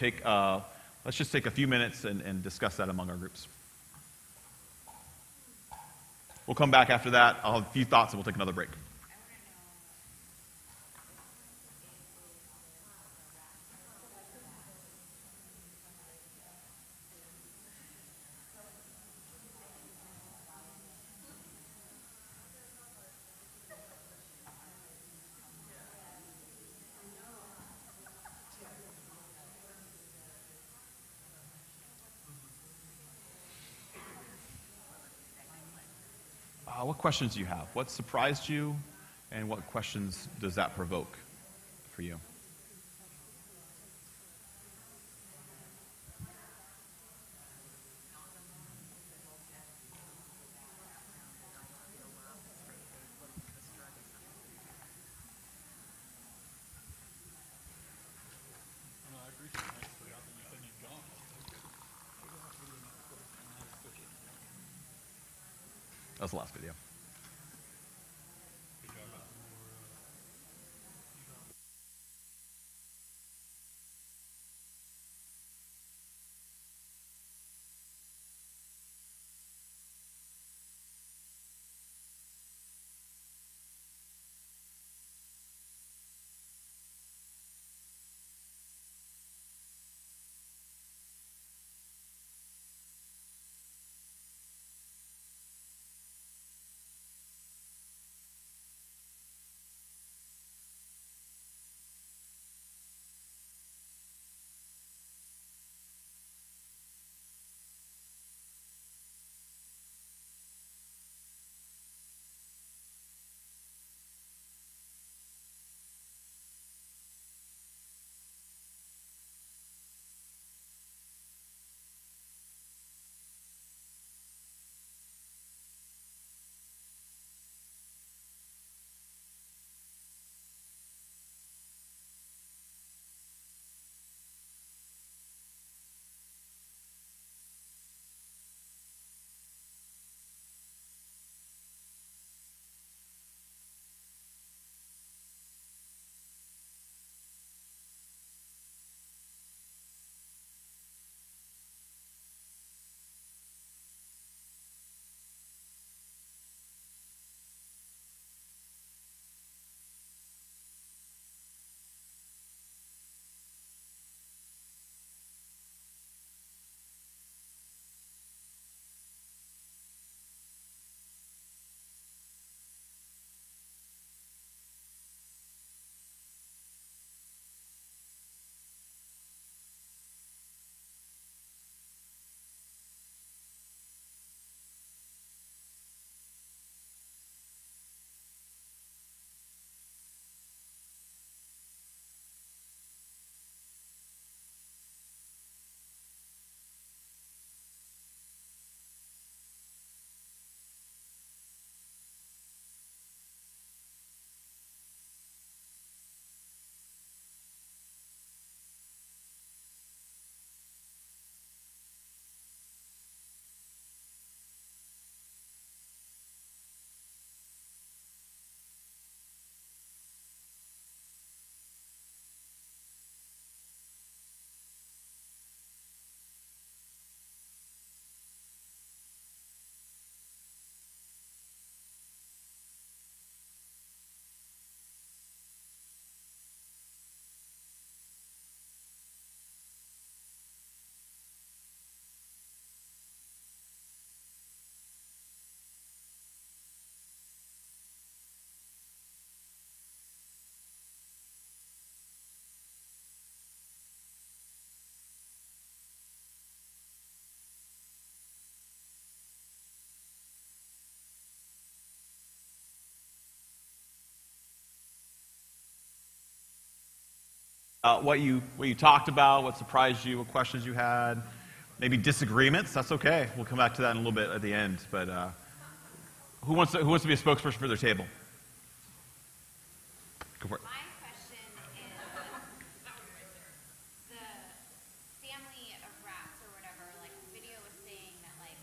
Speaker 1: let's just take a few minutes and discuss that among our groups. We'll come back after that. I'll have a few thoughts and we'll take another break. What questions do you have? What surprised you? And what questions does that provoke for you? That was the last video. What you talked about, what surprised you, what questions you had, maybe disagreements. That's okay. We'll come back to that in a little bit at the end. But who wants to be a spokesperson for their table? Go for it.
Speaker 16: My question is, the family of rats or whatever, like the video was saying that like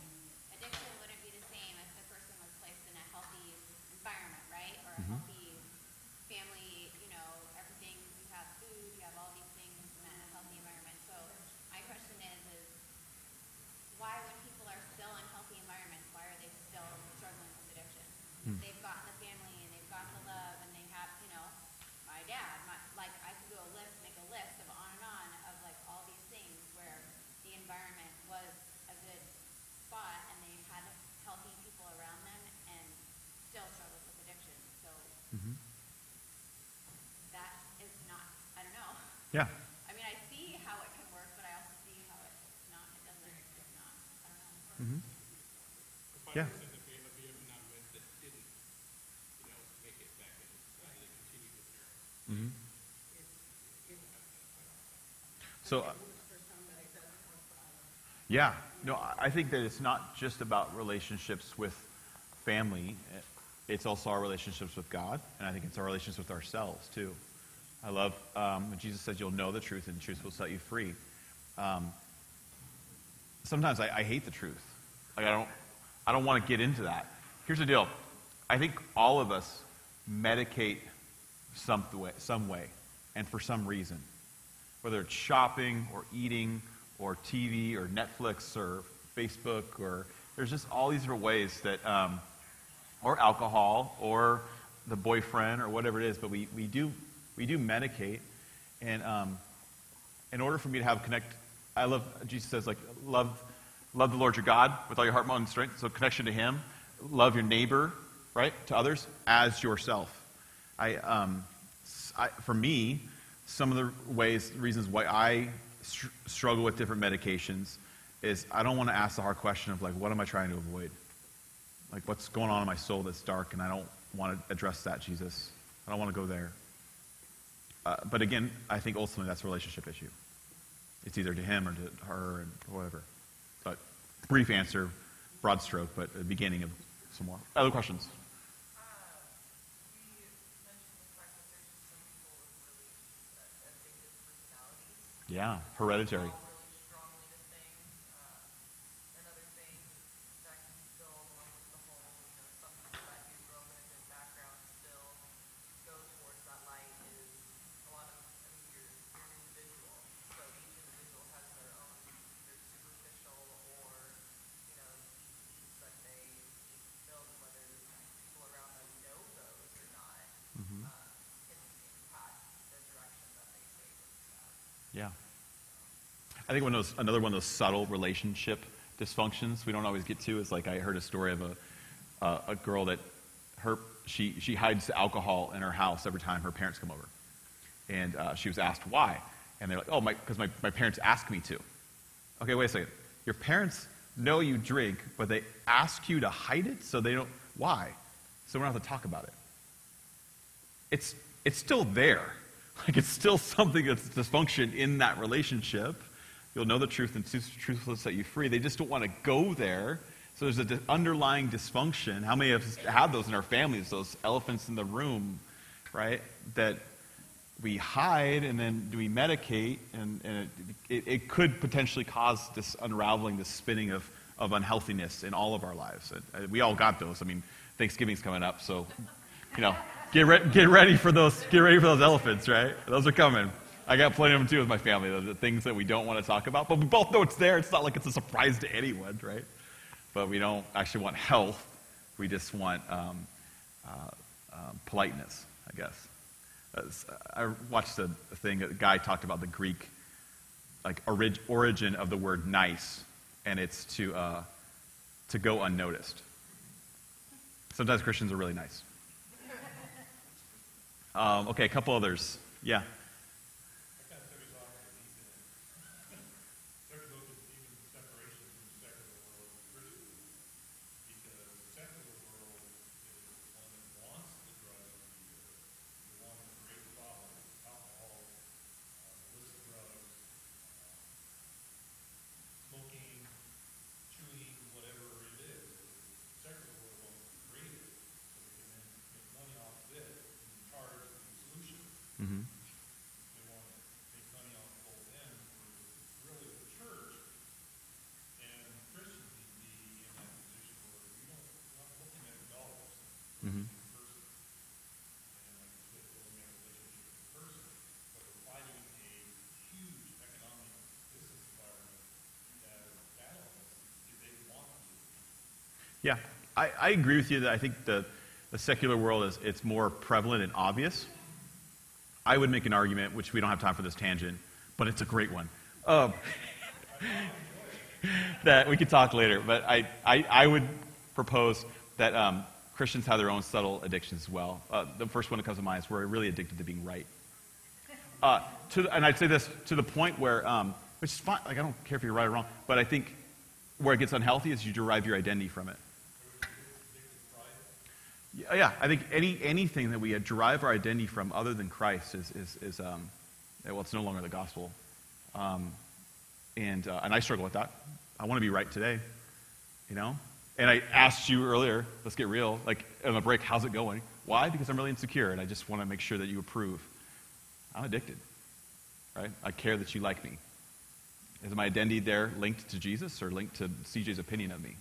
Speaker 16: addiction wouldn't be the same if the person was placed in a healthy environment, right? Or a healthy family, you know, everything, you have food, you have all these things in a healthy environment. So my question is why when people are still in healthy environments, why are they still struggling with addiction? They've gotten the family and they've got the love and they have, you know, my dad, like I could go make a list of on of like all these things where the environment was a good spot and they had healthy people around them and still struggled with addiction. So that is not, I don't know.
Speaker 1: Yeah.
Speaker 16: I mean, I see how it can work, but I also see how it's not, it doesn't, it's not, I don't know.
Speaker 1: Yeah. Mhm. So, yeah, no, I think that it's not just about relationships with family. It's also our relationships with God, and I think it's our relationships with ourselves too. I love when Jesus says, "You'll know the truth, and the truth will set you free." Sometimes I hate the truth. Like I don't want to get into that. Here's the deal. I think all of us medicate some way, and for some reason. Whether it's shopping or eating or TV or Netflix or Facebook, or there's just all these different ways that, or alcohol or the boyfriend or whatever it is, but we do medicate. And in order for me to have I love, Jesus says, like, love the Lord your God with all your heart, mind, and strength. So connection to Him. Love your neighbor, right, to others as yourself. For me, some of the reasons why I struggle with different medications is I don't want to ask the hard question of, like, what am I trying to avoid? Like, what's going on in my soul that's dark, and I don't want to address that, Jesus. I don't want to go there. But again, I think ultimately that's a relationship issue. It's either to him or to her and whatever. But brief answer, broad stroke, but the beginning of some more. Other questions? Yeah, hereditary. Yeah. I think another one of those subtle relationship dysfunctions we don't always get to is, like, I heard a story of a girl that she hides alcohol in her house every time her parents come over. And she was asked why. And they're like, oh, because my parents ask me to. Okay, wait a second. Your parents know you drink, but they ask you to hide it, so they don't. Why? So we don't have to talk about it. It's still there. Like, it's still something that's dysfunction in that relationship. You'll know the truth, and the truth will set you free. They just don't want to go there. So there's an underlying dysfunction. How many of us have those in our families, those elephants in the room, right? That we hide, and then we medicate, and it could potentially cause this unraveling, this spinning of unhealthiness in all of our lives. We all got those. I mean, Thanksgiving's coming up, so, get ready for those elephants, right? Those are coming. I got plenty of them too with my family, the things that we don't want to talk about, but we both know it's there. It's not like it's a surprise to anyone, right? But we don't actually want health. We just want politeness, I guess. I watched a thing, a guy talked about the Greek, like, origin of the word nice, and it's to go unnoticed. Sometimes Christians are really nice. Okay, a couple others. Yeah. Mm-hmm. Mm-hmm. Yeah, I agree with you that I think the secular world it's more prevalent and obvious. I would make an argument, which we don't have time for this tangent, but it's a great one, that we could talk later. But I would propose that Christians have their own subtle addictions as well. The first one that comes to mind is we're really addicted to being right. And I'd say this to the point where, which is fine, like, I don't care if you're right or wrong, but I think where it gets unhealthy is you derive your identity from it. Yeah, I think anything that we derive our identity from other than Christ is well, it's no longer the gospel. And I struggle with that. I want to be right today, you know? And I asked you earlier, let's get real, like on the break, how's it going? Why? Because I'm really insecure, and I just want to make sure that you approve. I'm addicted, right? I care that you like me. Is my identity there linked to Jesus or linked to CJ's opinion of me?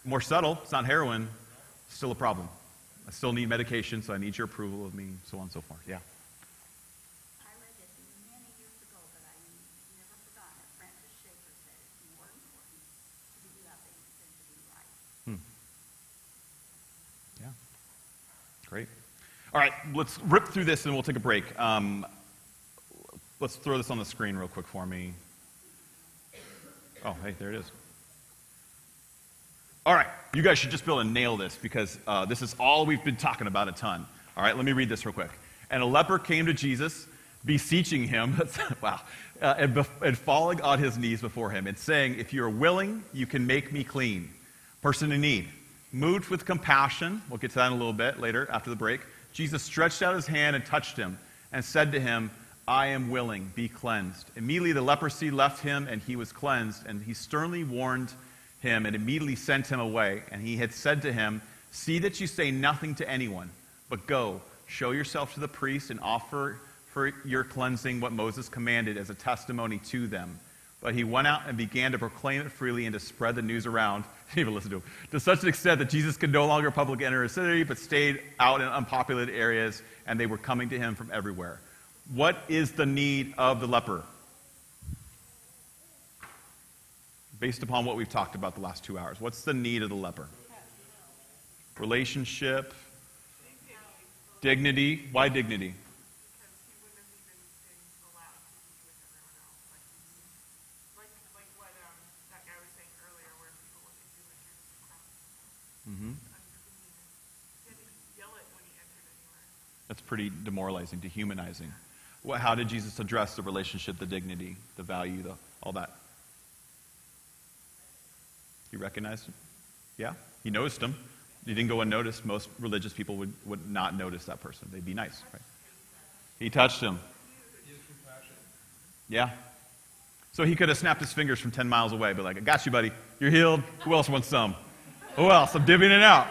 Speaker 1: More subtle, it's not heroin, still a problem. I still need medication, so I need your approval of me, so on and so forth. Yeah.
Speaker 13: I read this many years ago, but I never forgotten it. Francis Schaeffer said it's more important to be loving than to be right.
Speaker 1: Yeah. Great. All right, let's rip through this and we'll take a break. Let's throw this on the screen real quick for me. Oh, hey, there it is. All right, you guys should just be able to nail this because this is all we've been talking about a ton. All right, let me read this real quick. And a leper came to Jesus, beseeching him, wow, and falling on his knees before him and saying, if you are willing, you can make me clean. Person in need. Moved with compassion, we'll get to that in a little bit later after the break, Jesus stretched out his hand and touched him and said to him, I am willing, be cleansed. Immediately the leprosy left him and he was cleansed, and he sternly warned him and immediately sent him away. And he had said to him, see that you say nothing to anyone, but go, show yourself to the priest and offer for your cleansing what Moses commanded as a testimony to them. But he went out and began to proclaim it freely and to spread the news around. Didn't even listen to him. To such an extent that Jesus could no longer publicly enter a city, but stayed out in unpopulated areas, and they were coming to him from everywhere. What is the need of the leper? Based upon what we've talked about the last 2 hours, what's the need of the leper? Relationship, dignity. Why dignity? Mm-hmm. That's pretty demoralizing, dehumanizing. How did Jesus address the relationship, the dignity, the value, all that? He recognized him? Yeah? He noticed him. He didn't go unnoticed. Most religious people would not notice that person. They'd be nice, right? He touched him. Yeah. So he could have snapped his fingers from 10 miles away, but like, I got you, buddy. You're healed. Who else wants some? Who else? I'm divvying it out.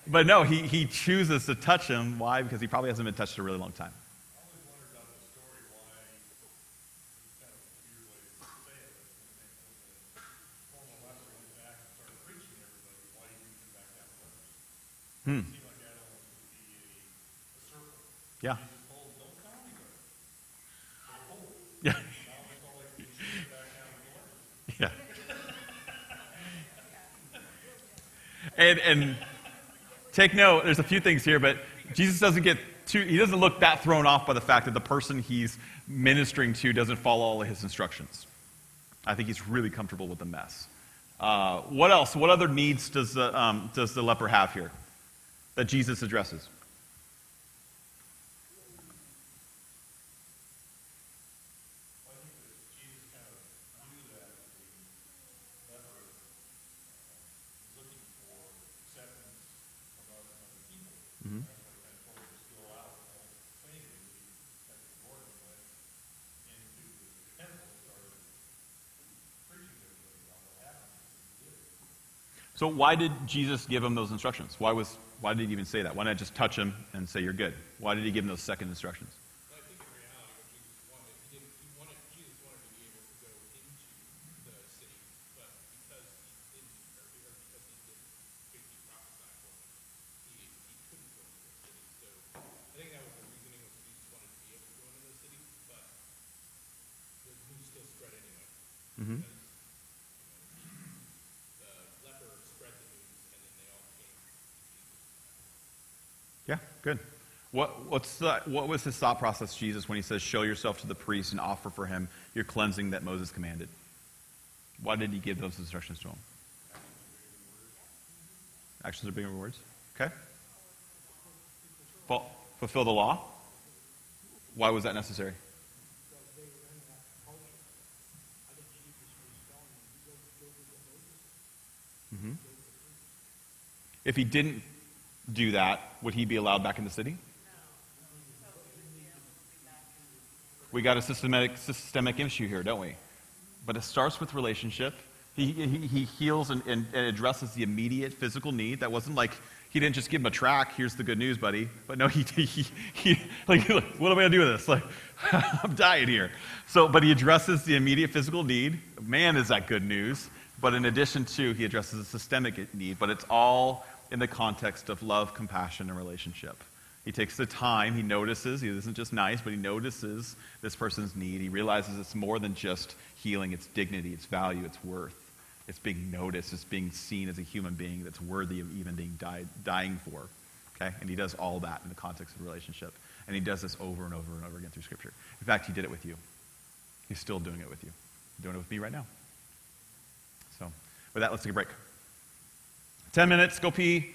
Speaker 1: But no, he chooses to touch him. Why? Because he probably hasn't been touched in a really long time. Yeah. Yeah. Yeah. And take note, there's a few things here, but Jesus doesn't look that thrown off by the fact that the person he's ministering to doesn't follow all of his instructions. I think he's really comfortable with the mess. What else? What other needs does the leper have here that Jesus addresses? So why did Jesus give him those instructions? Why did he even say that? Why not just touch him and say you're good? Why did he give him those second instructions?
Speaker 17: I think in reality, what Jesus wanted to be able to go into the city, but because he didn't basically prophesy for him, he couldn't go into the city. So I think that was the reasoning, was Jesus wanted to be able to go into the city, but the news still spread anyway.
Speaker 1: Mm-hmm. Yeah, good. What was his thought process, Jesus, when he says, show yourself to the priest and offer for him your cleansing that Moses commanded? Why did he give those instructions to him? Actions are bigger than words. Okay. Fulfill the law. Why was that necessary? Mm-hmm. If he didn't do that, would he be allowed back in the city? We got a systemic issue here, don't we? But it starts with relationship. He heals and addresses the immediate physical need. That wasn't like he didn't just give him a track. Here's the good news, buddy. But no, he like, what am I gonna do with this? Like, I'm dying here. But he addresses the immediate physical need. Man, is that good news? But in addition to, he addresses a systemic need. But it's all in the context of love, compassion, and relationship. He takes the time, he notices, he isn't just nice, but he notices this person's need. He realizes it's more than just healing, it's dignity, it's value, it's worth. It's being noticed, it's being seen as a human being that's worthy of even being dying for. Okay? And he does all that in the context of a relationship. And he does this over and over and over again through Scripture. In fact, he did it with you. He's still doing it with you. He's doing it with me right now. So, with that, let's take a break. 10 minutes, go pee.